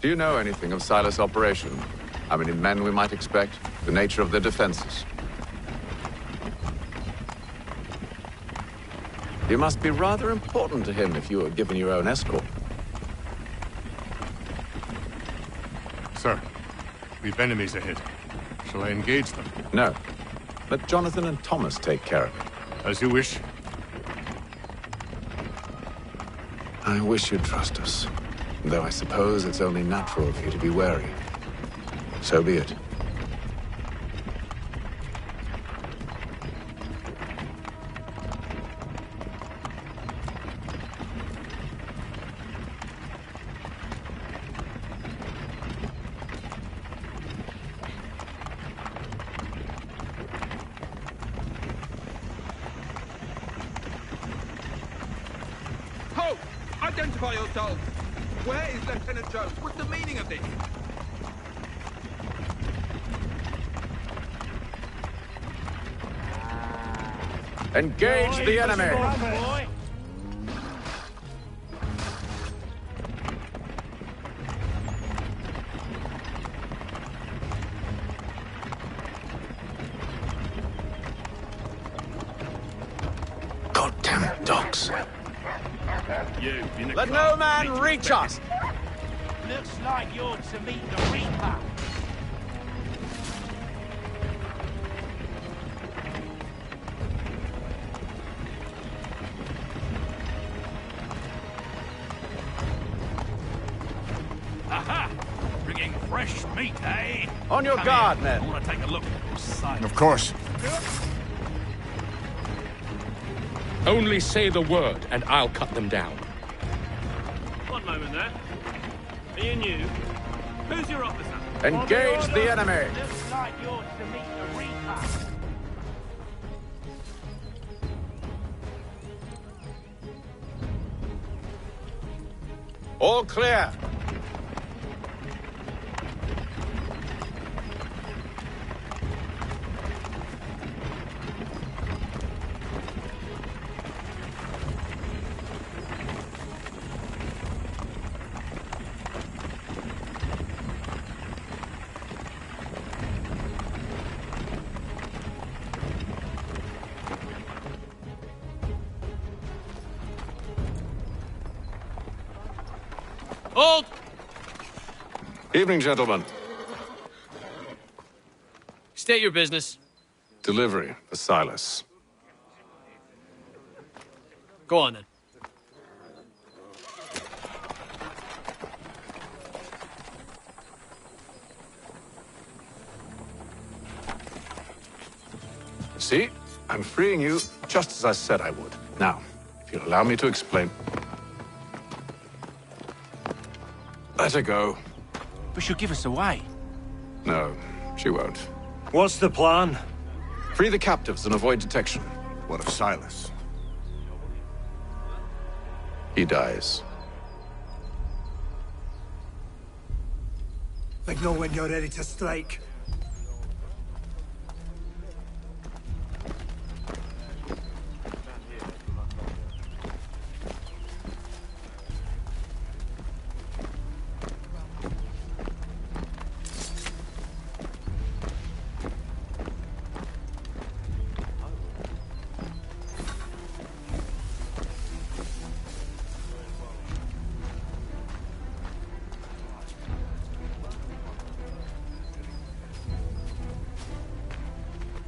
Do you know anything of Silas' operation? How many men we might expect? The nature of their defenses? You must be rather important to him if you were given your own escort. Sir, we've enemies ahead. Shall I engage them? No. Let Jonathan and Thomas take care of it. As you wish. I wish you'd trust us. Though I suppose it's only natural for you to be wary. So be it. Ho! Identify yourselves! Where is Lieutenant Jones? What's the meaning of this? Engage the enemy! Goddamn dogs. Let no man reach us! Looks like you're to meet the Reaper. Aha! Bringing fresh meat, eh? On your Come guard, here. men. I want to take a look at your sight. Of course. Only say the word, and I'll cut them down. One moment there. Are you new? Who's your officer? Engage the enemy! Looks like you're to meet the Reaper. All clear. Hold! Evening, gentlemen. State your business. Delivery for Silas. Go on, then. See? I'm freeing you just as I said I would. Now, if you'll allow me to explain. Let her go. But she'll give us away. No, she won't. What's the plan? Free the captives and avoid detection. What of Silas? He dies. Signal when you're ready to strike.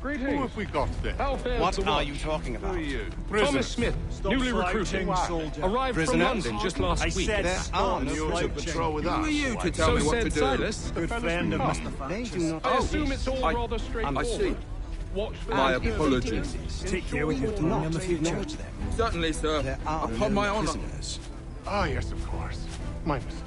Who have we got there? How fares What the are watch? you talking about? Who are you? Thomas Smith, newly recruited. Arrived Prisoners? from London just last week. There are no to patrol with Who us. are you to tell So me what to said do? Silas. Good friend of Mr. Thatcher's. I assume it's all I- rather straightforward. I see. Watch for My the- apologies. Take care with your tongue in the future. Certainly, sir. Upon my honor. Ah, yes, of course. My mistake.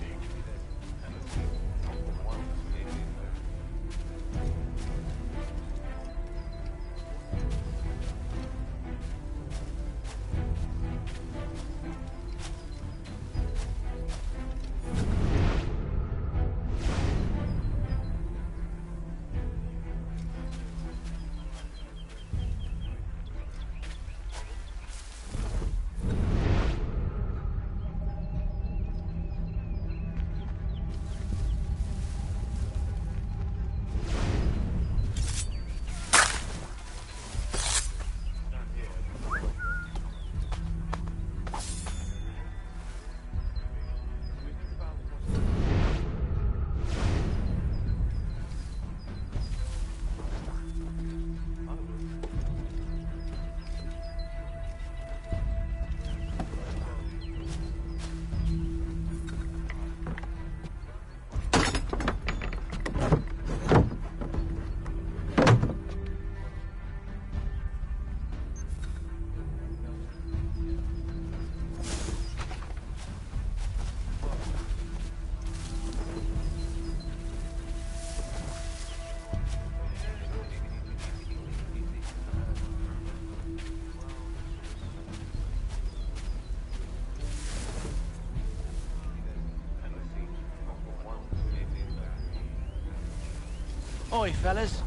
Oi, fellas.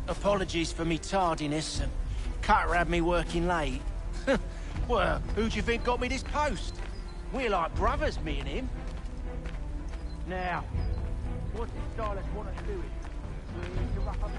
Apologies for me tardiness. Cutter had me working late. Well, who do you think got me this post? We're like brothers, me and him. Now, what does Silas want us doing? To rough up...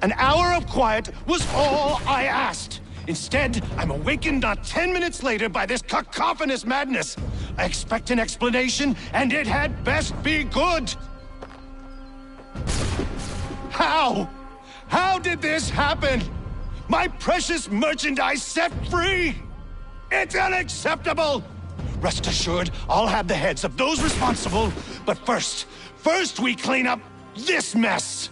An hour of quiet was all I asked. Instead, I'm awakened not 10 minutes later by this cacophonous madness. I expect an explanation, and it had best be good. How? How did this happen? My precious merchandise set free! It's unacceptable! Rest assured, I'll have the heads of those responsible, but first we clean up this mess!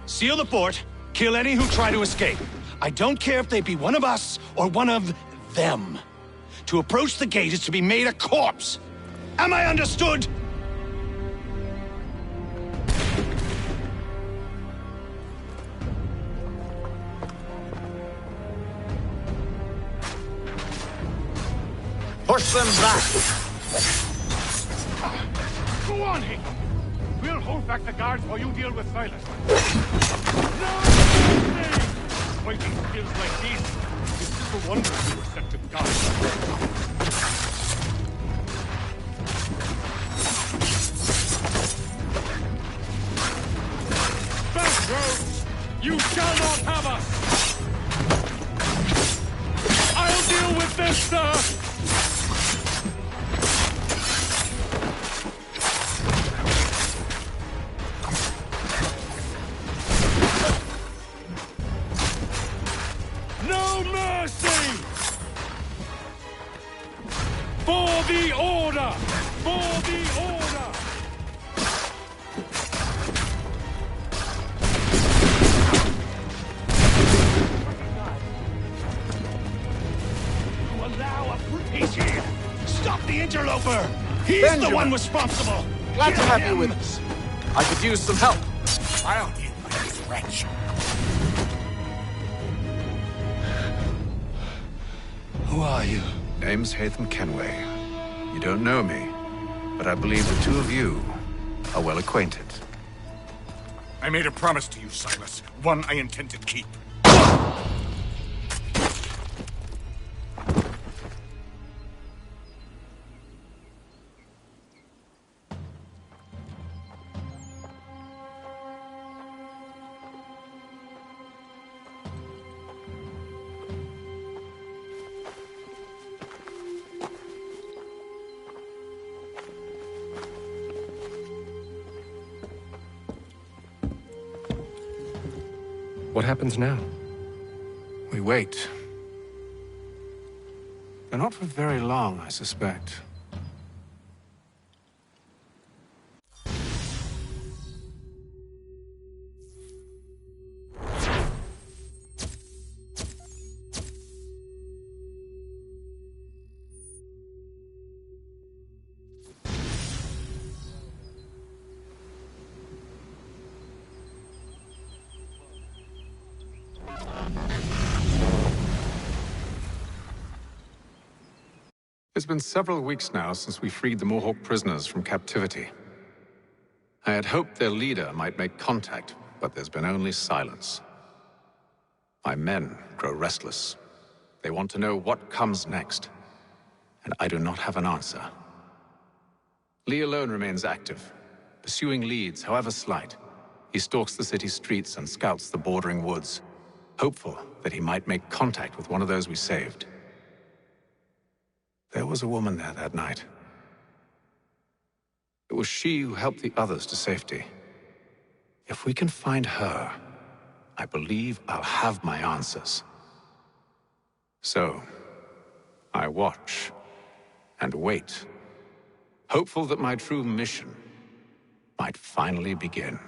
Seal the fort, kill any who try to escape. I don't care if they be one of us or one of them. To approach the gate is to be made a corpse. Am I understood? Push them back! Go on, Hick! We'll hold back the guards while you deal with Silas. No! Fighting skills like these. It's little wonder we were set to guard. Backroads! You shall not have us! I'll deal with this, sir! No mercy! For the order! For the order! You allow a... He's here! Stop the interloper! He's Benjamin. the one responsible! Glad to Kill have you him. with us. I could use some help. I'll deal with this wretch. Who are you? Name's Hatham Kenway. You don't know me, but I believe the two of you are well acquainted. I made a promise to you, Silas. One I intend to keep. What happens now? We wait. But not for very long, I suspect. It's been several weeks now since we freed the Mohawk prisoners from captivity. I had hoped their leader might make contact, but there's been only silence. My men grow restless. They want to know what comes next, and I do not have an answer. Lee alone remains active, pursuing leads, however slight. He stalks the city streets and scouts the bordering woods, hopeful that he might make contact with one of those we saved. There was a woman there that night. It was she who helped the others to safety. If we can find her, I believe I'll have my answers. So, I watch and wait, hopeful that my true mission might finally begin.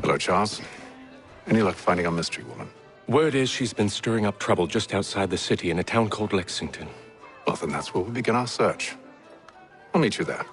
Hello, Charles. Any luck finding our mystery woman? Word is she's been stirring up trouble just outside the city in a town called Lexington. Well, then that's where we begin our search. I'll meet you there.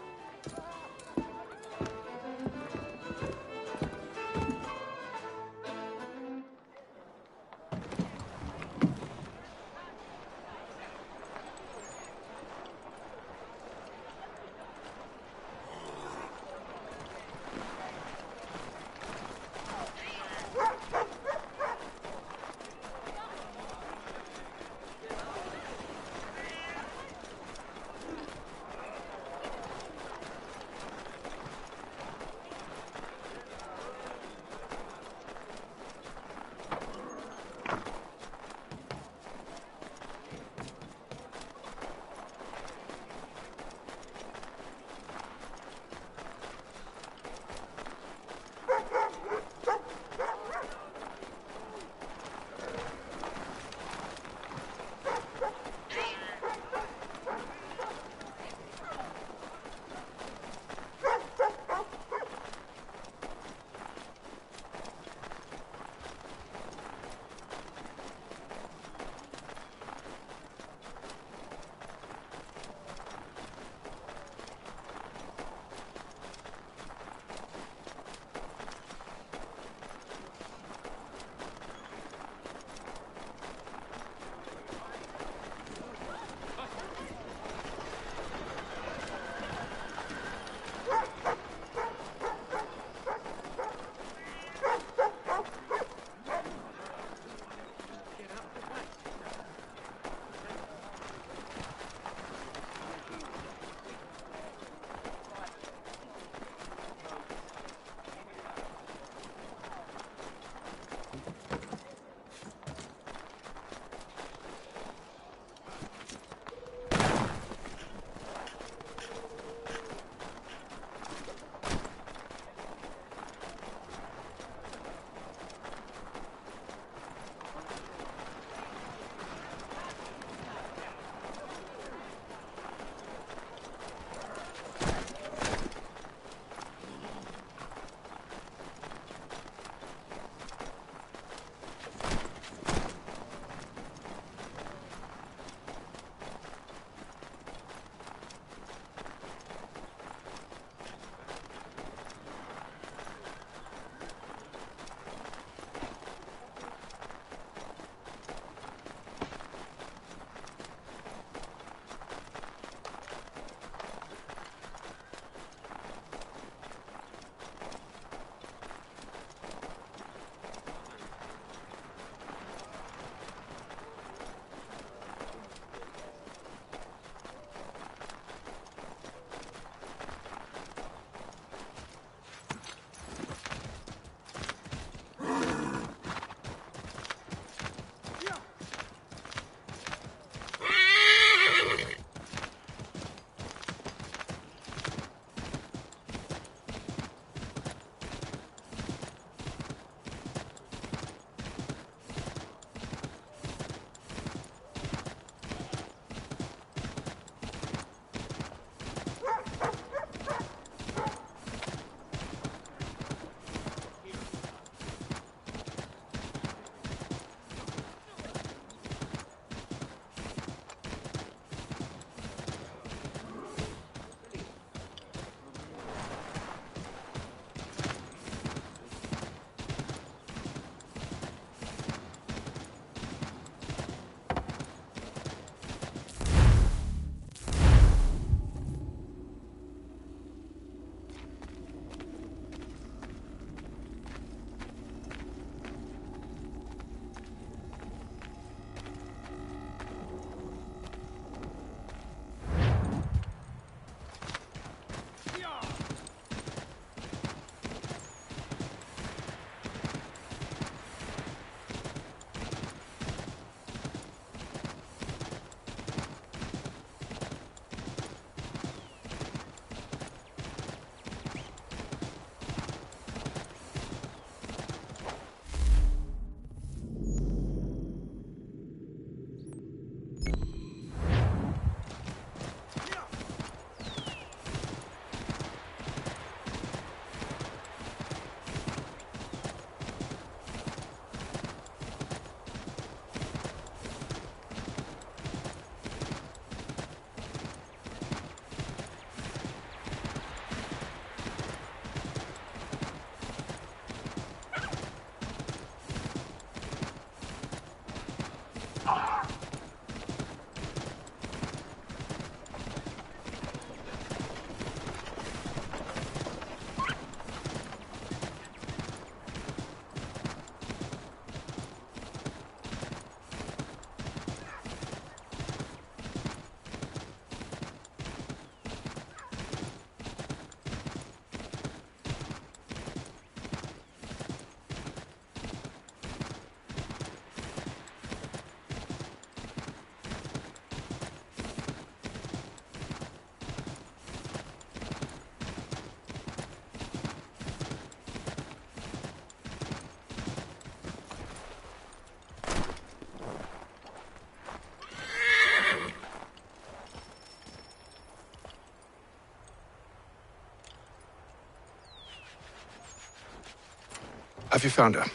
Have you found her?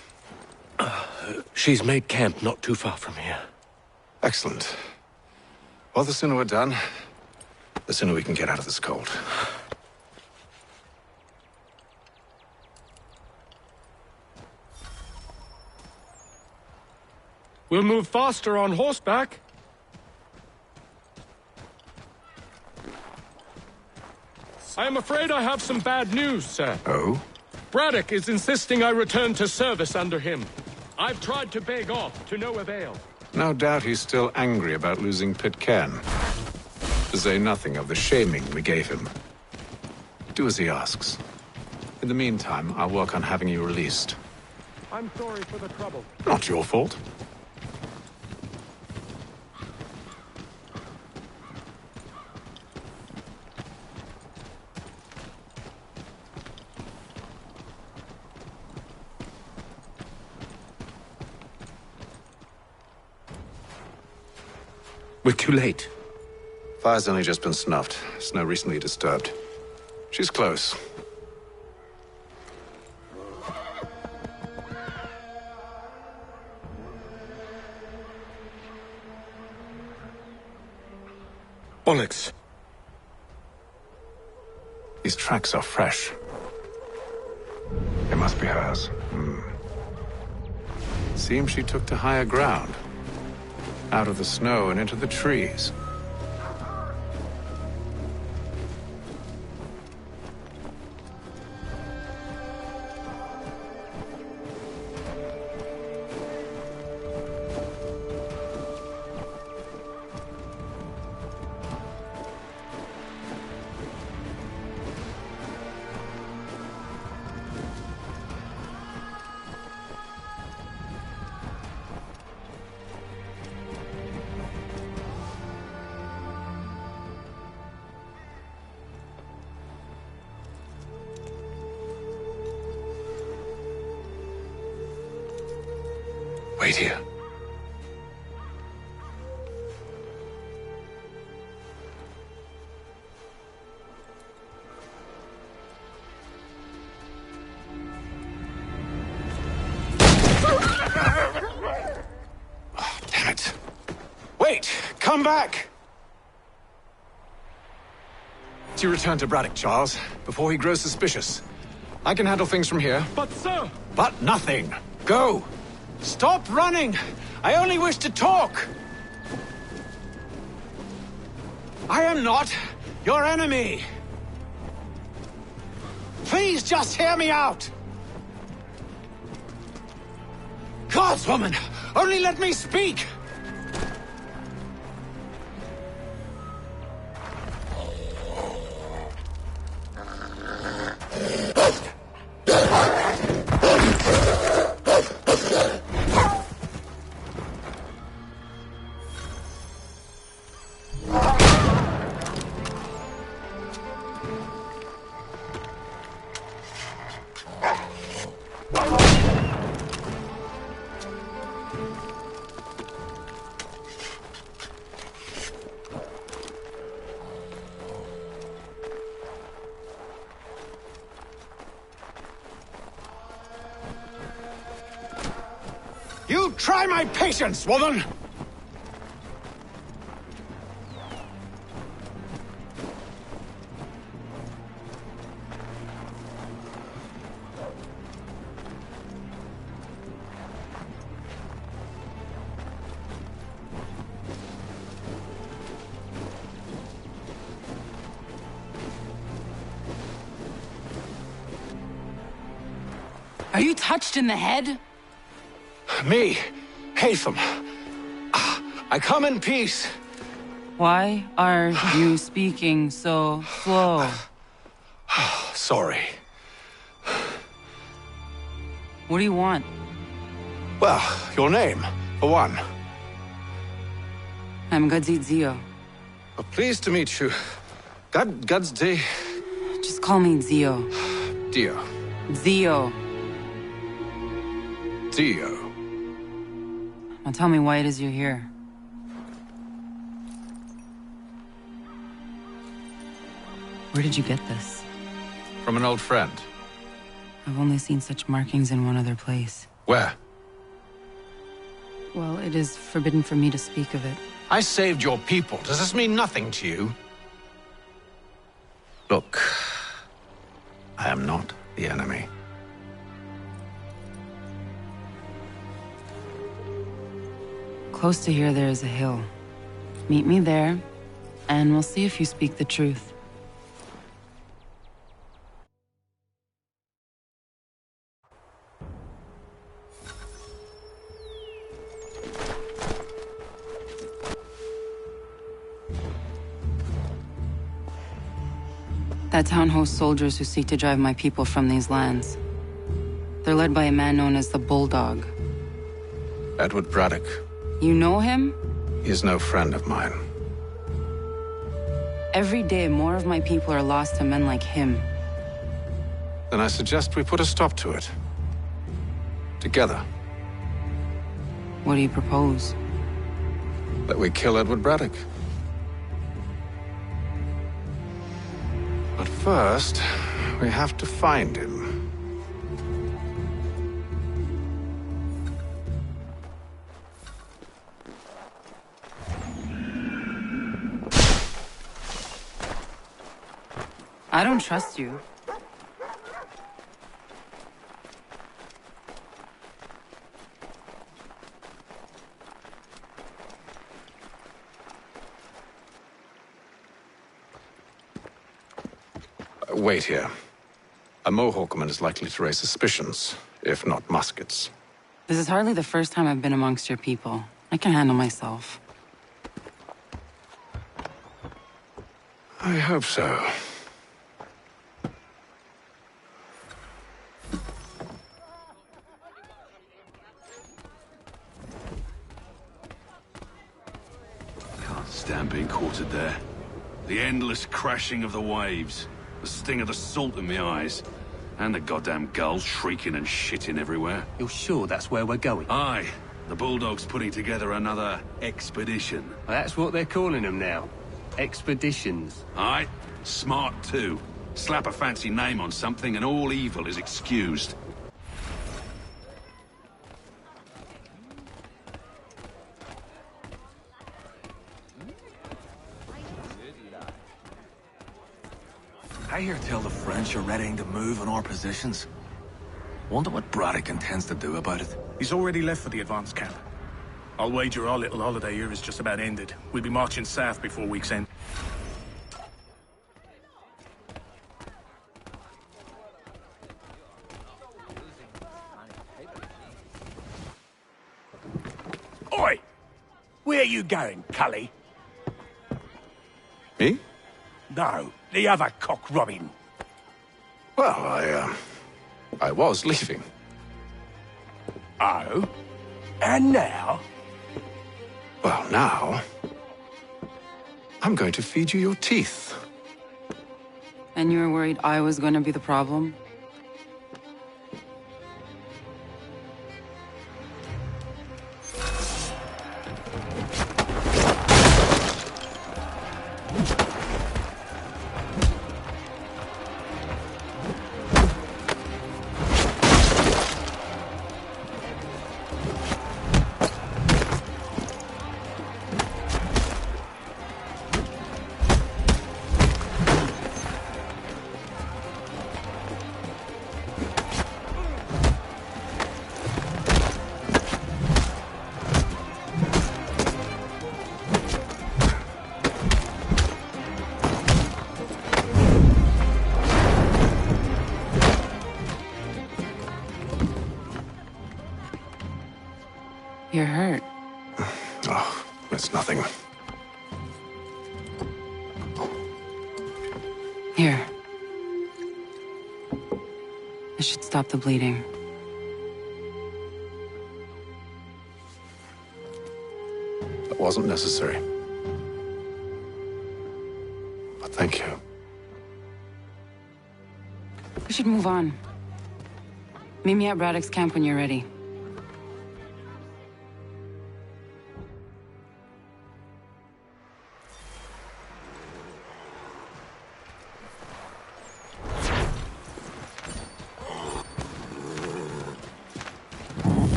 She's made camp not too far from here. Excellent. Well, the sooner we're done, the sooner we can get out of this cold. We'll move faster on horseback. I am afraid I have some bad news, sir. Oh? Braddock is insisting I return to service under him. I've tried to beg off, to no avail. No doubt he's still angry about losing Pitcairn. To say nothing of the shaming we gave him. Do as he asks. In the meantime, I'll work on having you released. I'm sorry for the trouble. Not your fault. We're too late. Fire's only just been snuffed. Snow recently disturbed. She's close. Bollocks. These tracks are fresh. They must be hers. Seems she took to higher ground. Out of the snow and into the trees. Wait here. Oh, damn it. Wait! Come back! You return to Braddock, Charles, before he grows suspicious. I can handle things from here. But, sir! But nothing! Go! Stop running! I only wish to talk! I am not your enemy! Please just hear me out! Gods, woman! Only let me speak! You try my patience, woman! Are you touched in the head? Me, Haytham. I come in peace. Why are you speaking so slow? Sorry. What do you want? Well, your name, for one. I'm Gadzit Zio. Pleased to meet you. Gadzde. Just call me Zio. Dio. Zio. Dio. Now tell me why it is you're here. Where did you get this? From an old friend. I've only seen such markings in one other place. Where? Well, it is forbidden for me to speak of it. I saved your people. Does this mean nothing to you? Look, I am not the enemy. Close to here, there is a hill. Meet me there, and we'll see if you speak the truth. That town hosts soldiers who seek to drive my people from these lands. They're led by a man known as the Bulldog. Edward Braddock. You know him? He is no friend of mine. Every day, more of my people are lost to men like him. Then I suggest we put a stop to it. Together. What do you propose? That we kill Edward Braddock. But first, we have to find him. I don't trust you. Wait here. A Mohawkman is likely to raise suspicions, if not muskets. This is hardly the first time I've been amongst your people. I can handle myself. I hope so. Can't stand being quartered there. The endless crashing of the waves. The sting of the salt in my eyes. And the goddamn gulls shrieking and shitting everywhere. You're sure that's where we're going? Aye. The Bulldog's putting together another expedition. Well, that's what they're calling them now. Expeditions. Aye. Smart too. Slap a fancy name on something and all evil is excused. I hear tell the French are readying to move on our positions. Wonder what Braddock intends to do about it. He's already left for the advance camp. I'll wager our little holiday here is just about ended. We'll be marching south before week's end. Oi! Where you going, Cully? Me? No, the other cock Robin. Well, I was leaving. Oh? And now? Well, now... I'm going to feed you your teeth. And you were worried I was going to be the problem? You're hurt. Oh, it's nothing. Here. This should stop the bleeding. That wasn't necessary. But thank you. We should move on. Meet me at Braddock's camp when you're ready.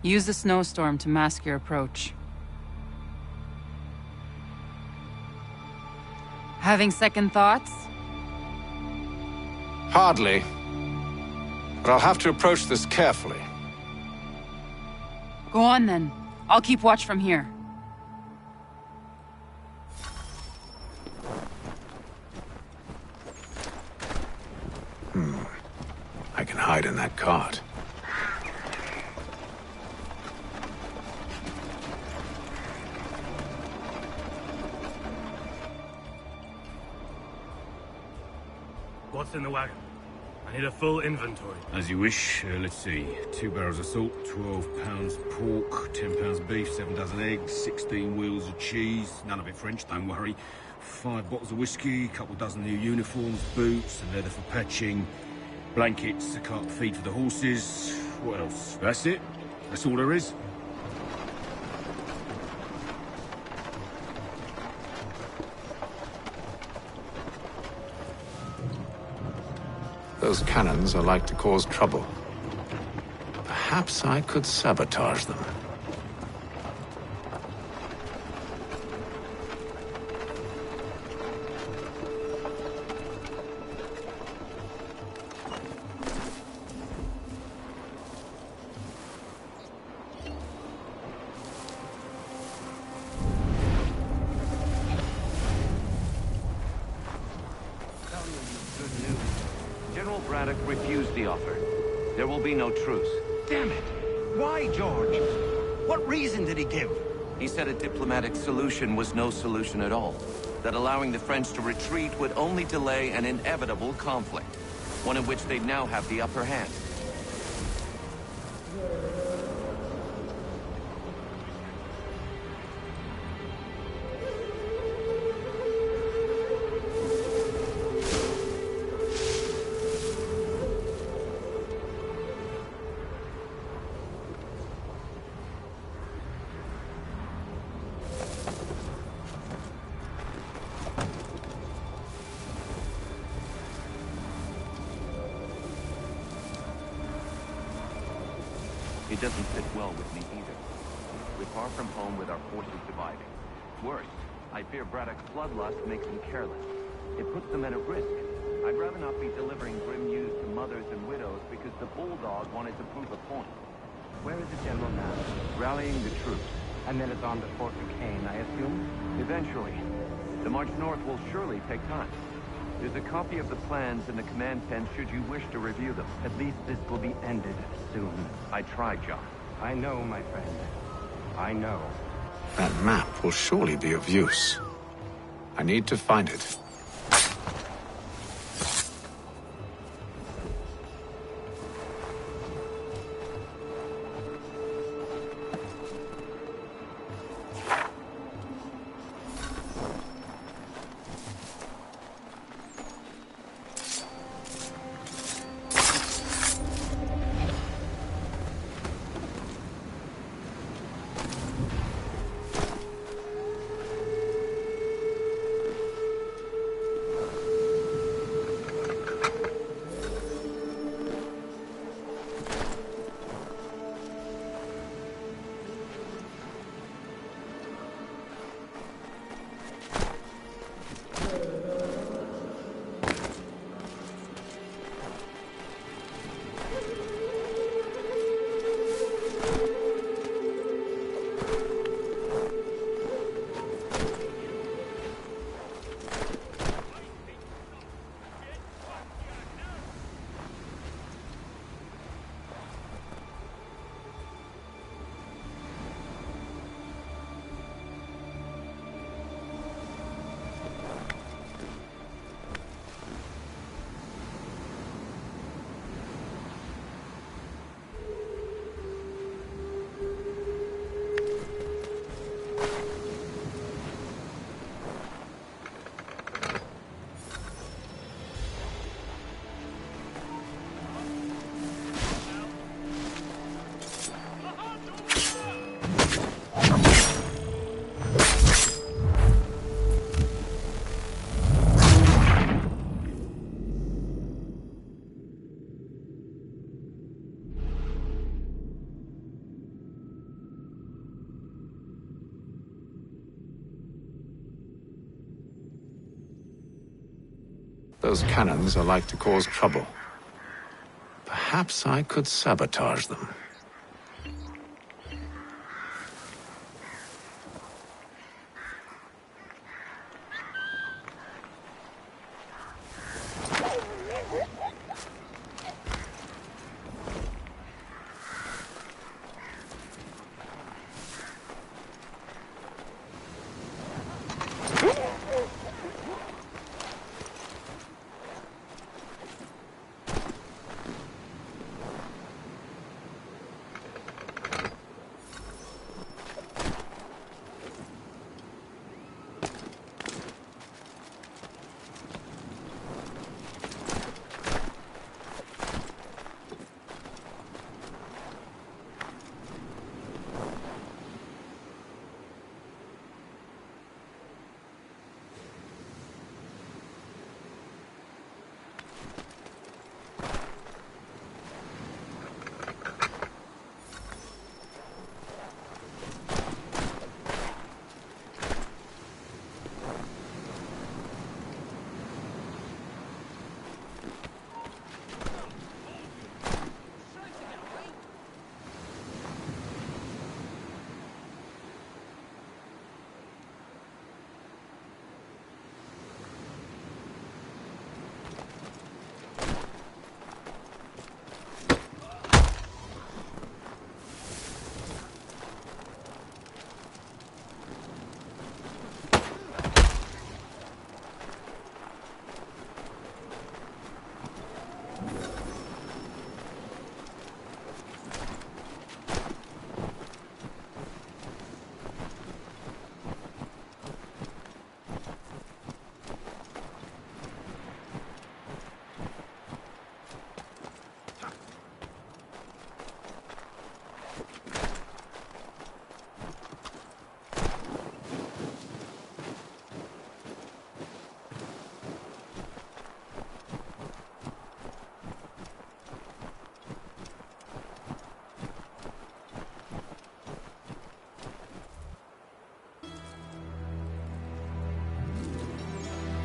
Use the snowstorm to mask your approach. Having second thoughts? Hardly. But I'll have to approach this carefully. Go on then. I'll keep watch from here. I can hide in that cart. What's in the wagon? I need a full inventory. As you wish. Let's see. 2 barrels of salt, 12 pounds pork, 10 pounds beef, 7 dozen eggs, 16 wheels of cheese. None of it French, don't worry. 5 bottles of whiskey, couple dozen new uniforms, boots, and leather for patching, blankets, a cart feed for the horses. What else? That's it. That's all there is. Those cannons are like to cause trouble. Perhaps I could sabotage them. General Braddock refused the offer. There will be no truce. Damn it! Why, George? What reason did he give? He said a diplomatic solution was no solution at all. That allowing the French to retreat would only delay an inevitable conflict. One in which they'd now have the upper hand. It doesn't sit well with me either. We're far from home with our forces dividing. Worse, I fear Braddock's bloodlust makes him careless. It puts the men at risk. I'd rather not be delivering grim news to mothers and widows because the Bulldog wanted to prove a point. Where is the General now? Rallying the troops. And then it's on to Fort Duquesne, I assume? Eventually. The march north will surely take time. There's a copy of the plans in the command tent should you wish to review them. At least this will be ended soon. I tried, John. I know, my friend. I know. That map will surely be of use. I need to find it. Those cannons are like to cause trouble. Perhaps I could sabotage them.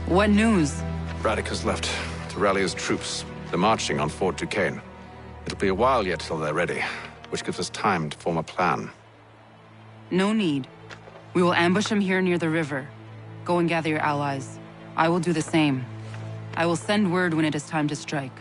What news? Braddock has left to rally his troops. They're marching on Fort Duquesne. It'll be a while yet till they're ready, which gives us time to form a plan. No need. We will ambush him here near the river. Go and gather your allies. I will do the same. I will send word when it is time to strike.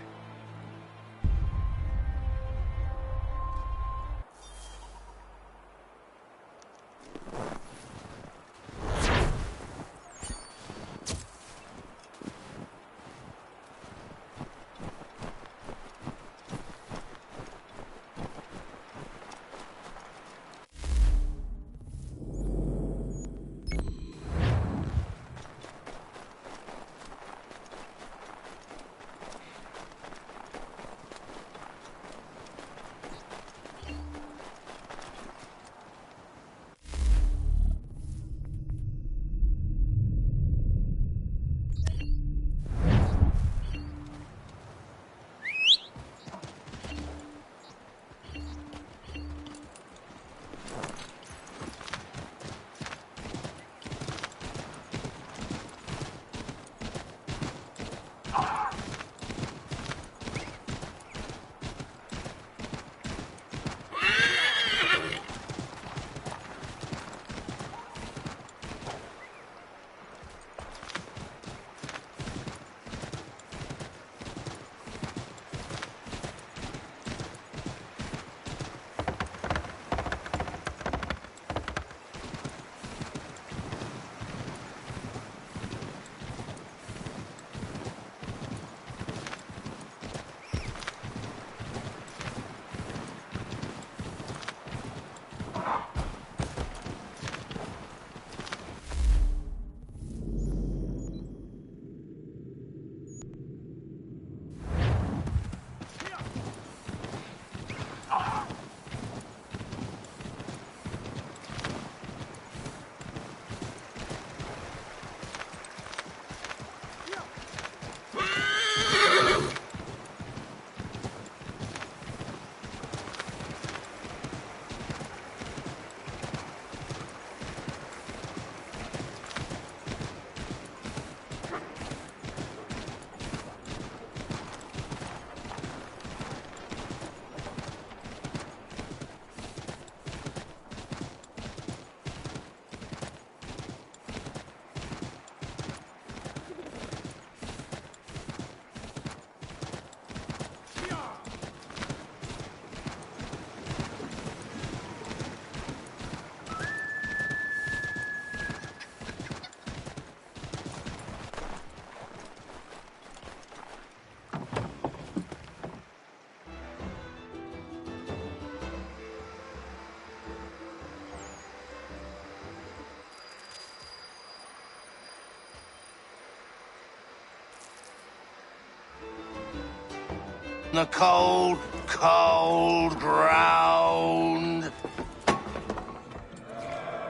on the cold, cold ground.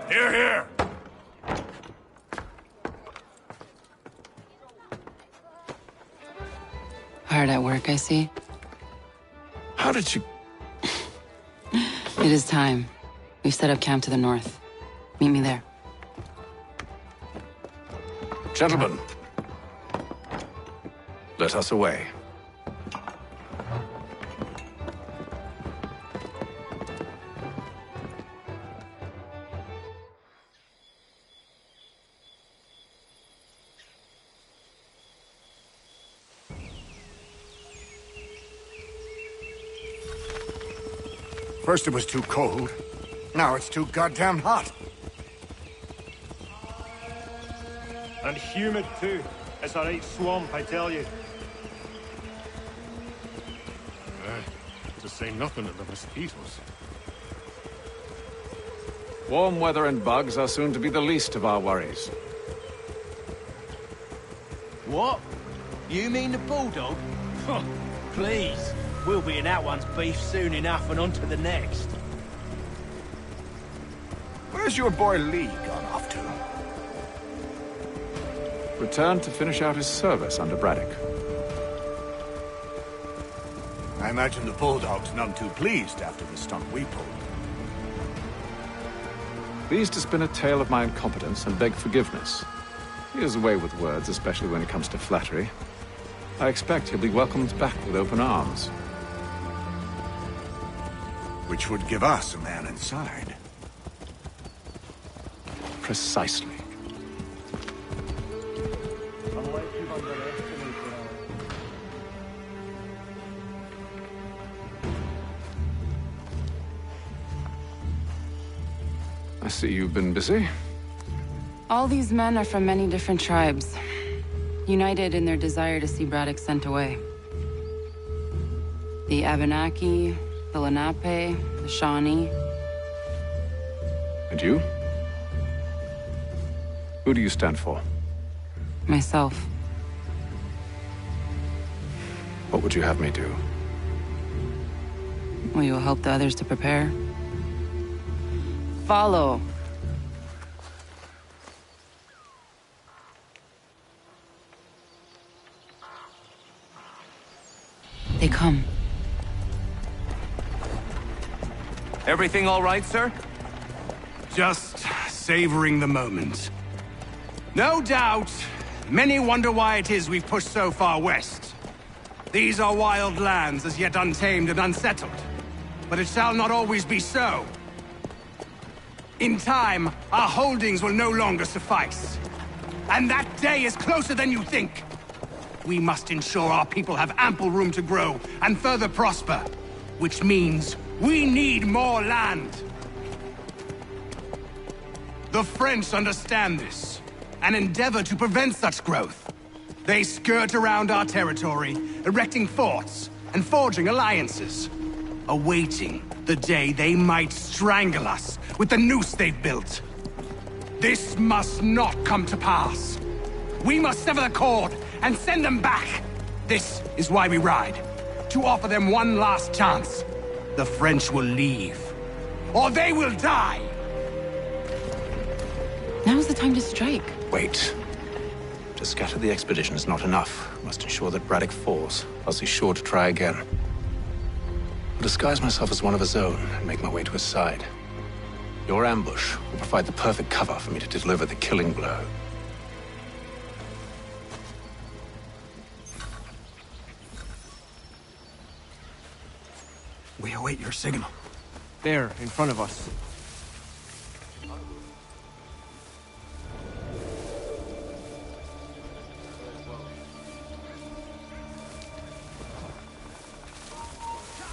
Here, here. Hard at work, I see. How did you... It is time. We've set up camp to the north. Meet me there. Gentlemen, let us away. First it was too cold. Now it's too goddamn hot. And humid too. It's a right swamp, I tell you. To say nothing of the mosquitoes. Warm weather and bugs are soon to be the least of our worries. What? You mean the bulldog? Huh, please. We'll be in that one's beef soon enough and on to the next. Where's your boy Lee gone off to? Returned to finish out his service under Braddock. I imagine the bulldog's none too pleased after the stunt we pulled. Pleased to spin a tale of my incompetence and beg forgiveness. He is away with words, especially when it comes to flattery. I expect he'll be welcomed back with open arms. Which would give us a man inside. Precisely. I see you've been busy. All these men are from many different tribes, united in their desire to see Braddock sent away. The Abenaki, the Lenape, the Shawnee. And you? Who do you stand for? Myself. What would you have me do? Will you help the others to prepare? Follow. They come. Everything all right, sir? Just savoring the moment. No doubt, many wonder why it is we've pushed so far west. These are wild lands as yet untamed and unsettled. But it shall not always be so. In time, our holdings will no longer suffice. And that day is closer than you think. We must ensure our people have ample room to grow and further prosper. Which means we need more land. The French understand this, and endeavor to prevent such growth. They skirt around our territory, erecting forts and forging alliances, awaiting the day they might strangle us with the noose they've built. This must not come to pass. We must sever the cord and send them back. This is why we ride, to offer them one last chance. The French will leave, or they will die. Now's the time to strike. Wait. To scatter the expedition is not enough. We must ensure that Braddock falls, else he's sure to try again. I'll disguise myself as one of his own and make my way to his side. Your ambush will provide the perfect cover for me to deliver the killing blow. We await your signal. There, in front of us.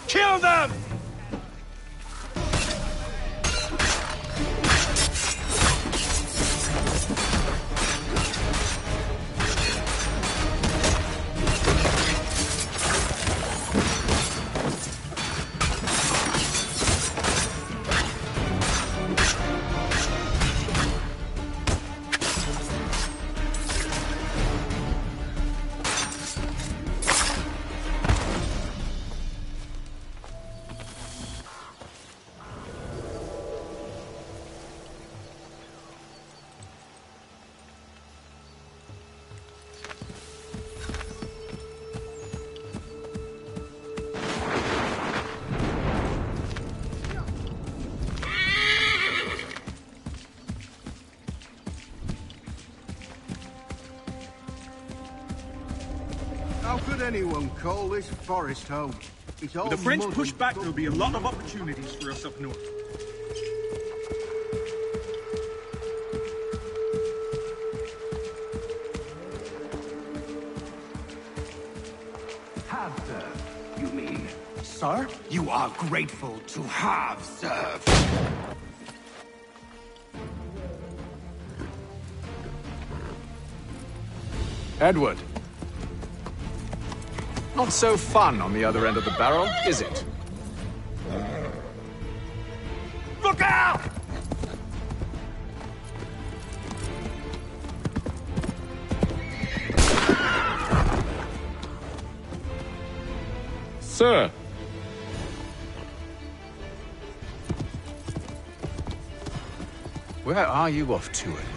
Kill them! could anyone call this forest home? It's all With the French mud push and back, there'll be a lot of opportunities for us up north. Have served, you mean? Sir, you are grateful to have served. Edward. Not so fun on the other end of the barrel, is it? Look out! Sir. Where are you off to, Edward?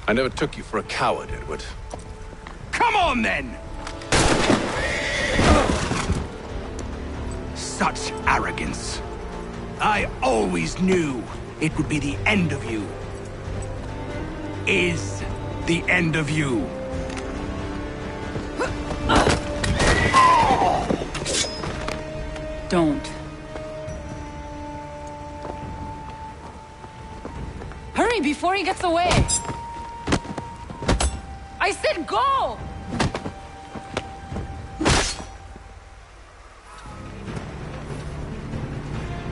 I never took you for a coward, Edward. Come on, then! Such arrogance. I always knew it would be the end of you. Is the end of you. Don't. Hurry before he gets away! I said go!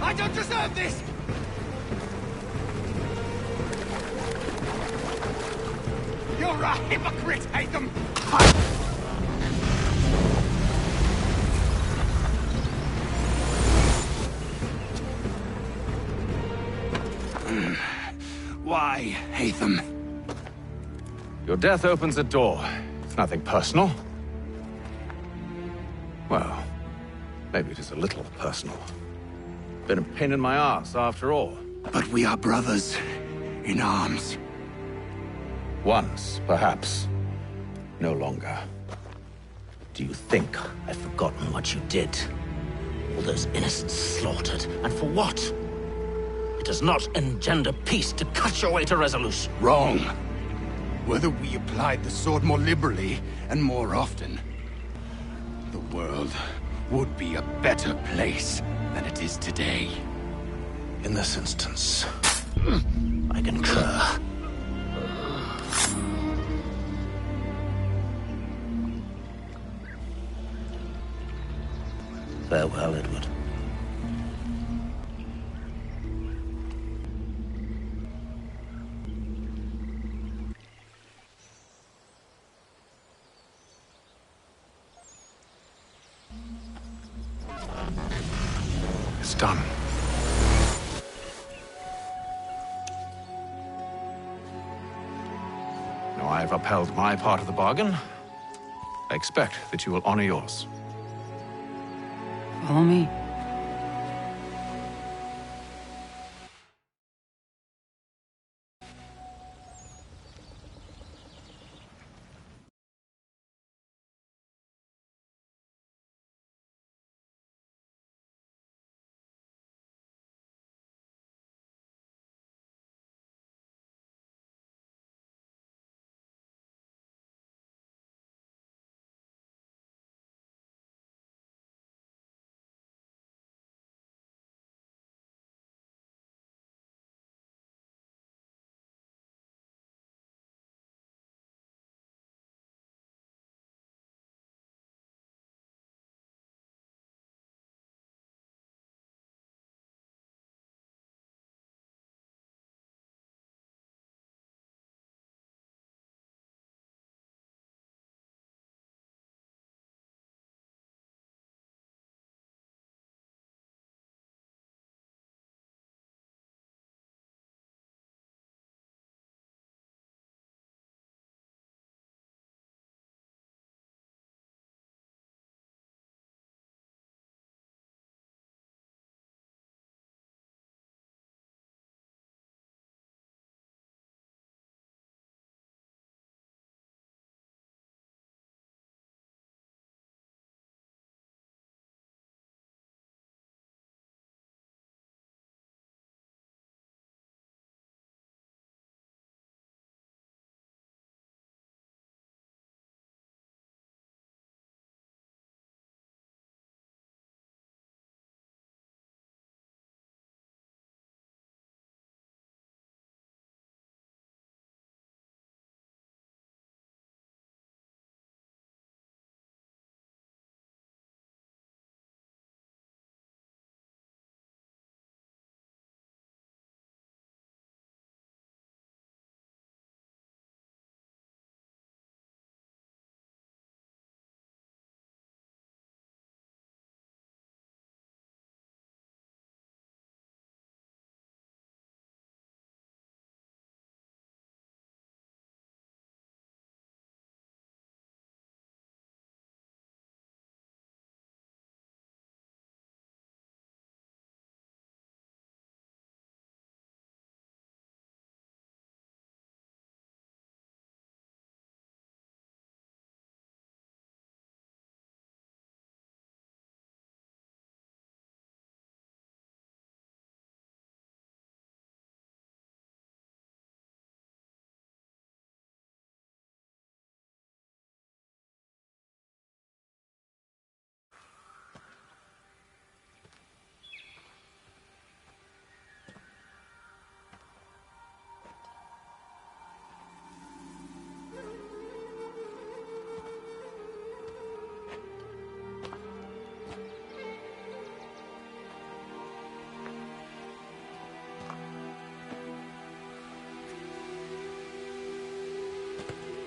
I don't deserve this! You're a hypocrite, Haytham! Why, Haytham? Your death opens a door. It's nothing personal. Well, maybe it is a little personal. Been a pain in my ass, after all. But we are brothers in arms. Once, perhaps. No longer. Do you think I've forgotten what you did? All those innocents slaughtered, and for what? It does not engender peace to cut your way to resolution. Wrong. Whether we applied the sword more liberally and more often, the world would be a better place than it is today. In this instance, I concur. Farewell, Edward. It's done. Now I've upheld my part of the bargain. I expect that you will honor yours. Follow me.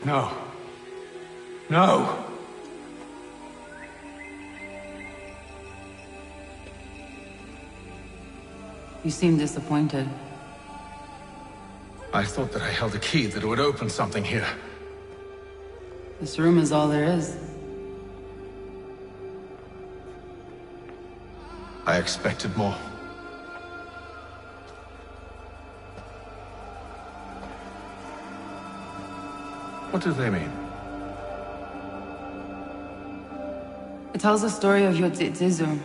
No. No! You seem disappointed. I thought that I held a key that would open something here. This room is all there is. I expected more. What do they mean? It tells the story of Yotzitzizu,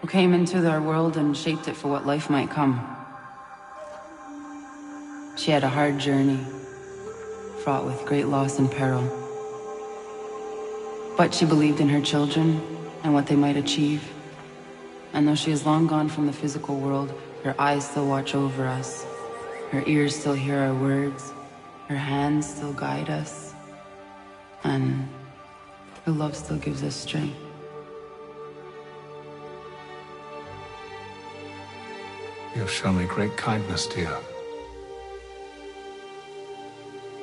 who came into their world and shaped it for what life might come. She had a hard journey, fraught with great loss and peril. But she believed in her children and what they might achieve. And though she is long gone from the physical world, her eyes still watch over us. Her ears still hear our words. Her hands still guide us. And her love still gives us strength. You have shown me great kindness, dear.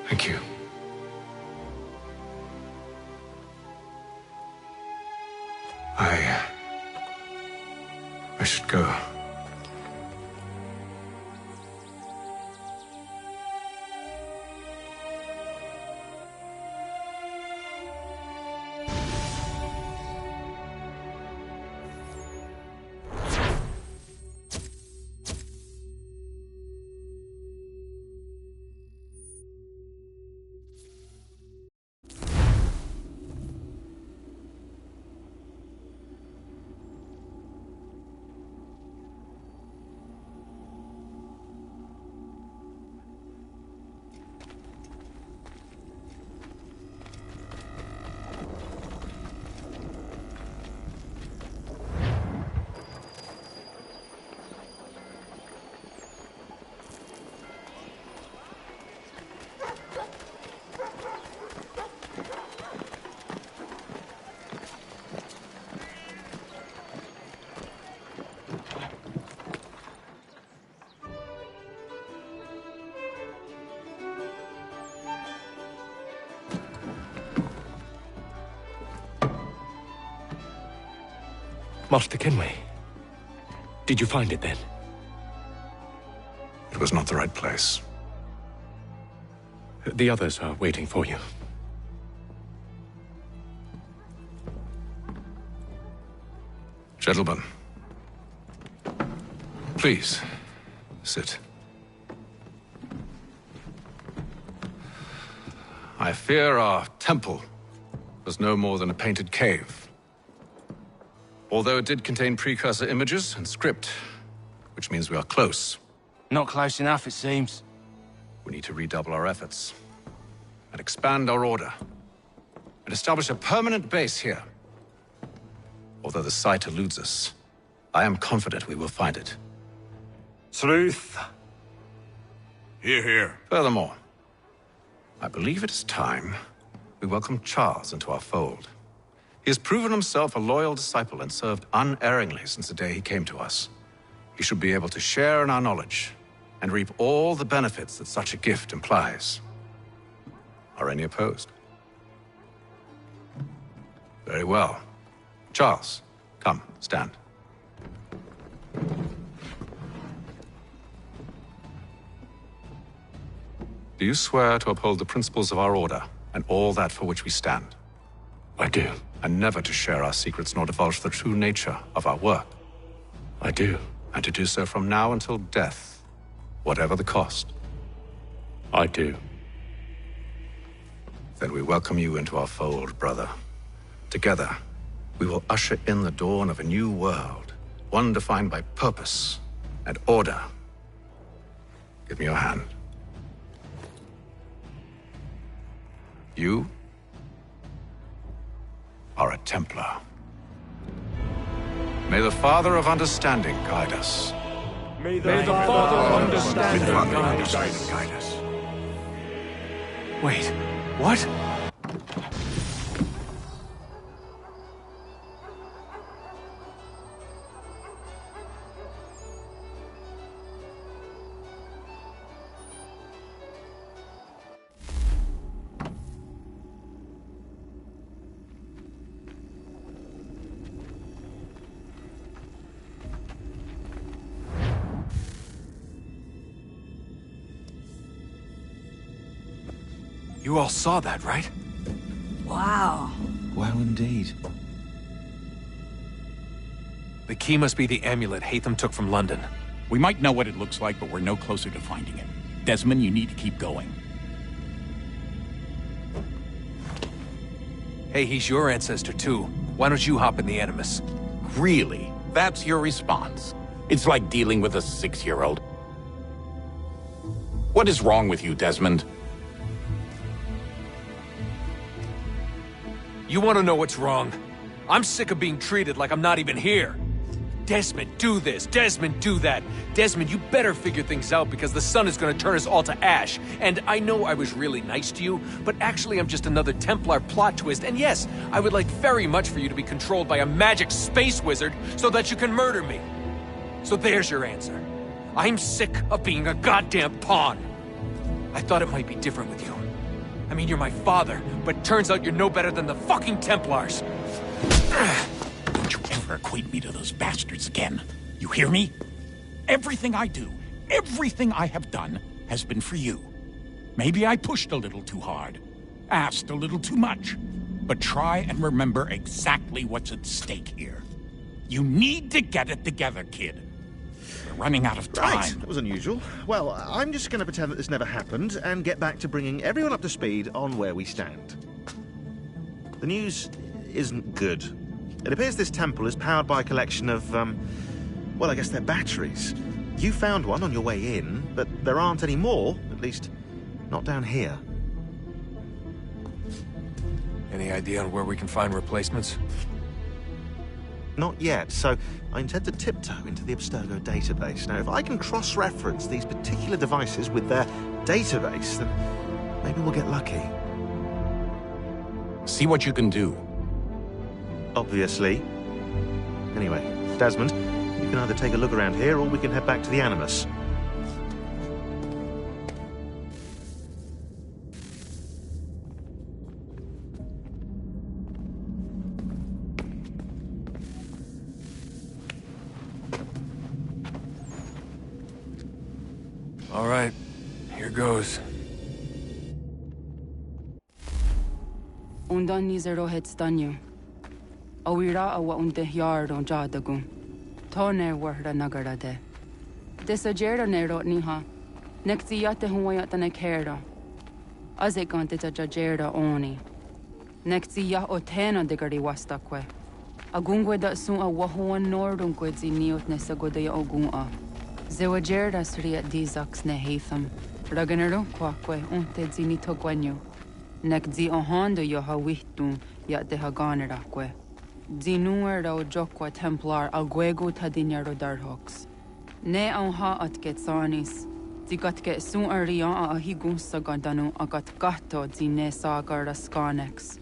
Thank you. I should go. Master Kenway. Did you find it then? It was not the right place. The others are waiting for you. Gentlemen, please, sit. I fear our temple was no more than a painted cave. Although it did contain precursor images and script, which means we are close. Not close enough, it seems. We need to redouble our efforts and expand our order and establish a permanent base here. Although the site eludes us, I am confident we will find it. Truth. Hear, hear. Furthermore, I believe it is time we welcome Charles into our fold. He has proven himself a loyal disciple and served unerringly since the day he came to us. He should be able to share in our knowledge and reap all the benefits that such a gift implies. Are any opposed? Very well. Charles, come, stand. Do you swear to uphold the principles of our order and all that for which we stand? I do. And never to share our secrets nor divulge the true nature of our work? I do. And to do so from now until death, whatever the cost? I do. Then we welcome you into our fold, brother. Together, we will usher in the dawn of a new world, one defined by purpose and order. Give me your hand. You are a Templar. May the Father of Understanding guide us. May the Father of Understanding guide us. Wait, what? You all saw that, right? Wow. Wow, indeed. The key must be the amulet Haytham took from London. We might know what it looks like, but we're no closer to finding it. Desmond, you need to keep going. Hey, he's your ancestor too. Why don't you hop in the Animus? Really? That's your response? It's like dealing with a 6-year-old. What is wrong with you, Desmond? You want to know what's wrong? I'm sick of being treated like I'm not even here. Desmond, do this. Desmond, do that. Desmond, you better figure things out because the sun is going to turn us all to ash. And I know I was really nice to you, but actually I'm just another Templar plot twist. And yes, I would like very much for you to be controlled by a magic space wizard so that you can murder me. So there's your answer. I'm sick of being a goddamn pawn. I thought it might be different with you. I mean, you're my father, but turns out you're no better than the fucking Templars. Don't you ever equate me to those bastards again. You hear me? Everything I do, everything I have done, has been for you. Maybe I pushed a little too hard, asked a little too much, but try and remember exactly what's at stake here. You need to get it together, kid. We're running out of time. Right, that was unusual. Well, I'm just going to pretend that this never happened and get back to bringing everyone up to speed on where we stand. The news isn't good. It appears this temple is powered by a collection of, well, I guess they're batteries. You found one on your way in, but there aren't any more, at least not down here. Any idea on where we can find replacements? Not yet, so I intend to tiptoe into the Abstergo database. Now, if I can cross-reference these particular devices with their database, then maybe we'll get lucky. See what you can do. Obviously. Anyway, Desmond, you can either take a look around here or we can head back to the Animus. All right, here goes. Undan nizero het stanyu. Awira awa unde yard on jadagun. Tone warda nagara de. Desajera nero niha. Nektiyate huwayata nekera. Azekante ta jajera oni. Nektiya otena degari wastakwe. Agungwe da sun a wahuan nordun kwezi niot nesagodaya ogun. Zewajerda sriat dizax ne Haytham. Raganero kwakwe unte zini togwanyo. Nek zi ohando yo hawihtun ya de haganerakwe. Zinuer o jokwa Templar alguego tadinero darhox. Ne ha atket sanis. Zigatke sun arian a higun sagandanu agat gato zine sagar skanex.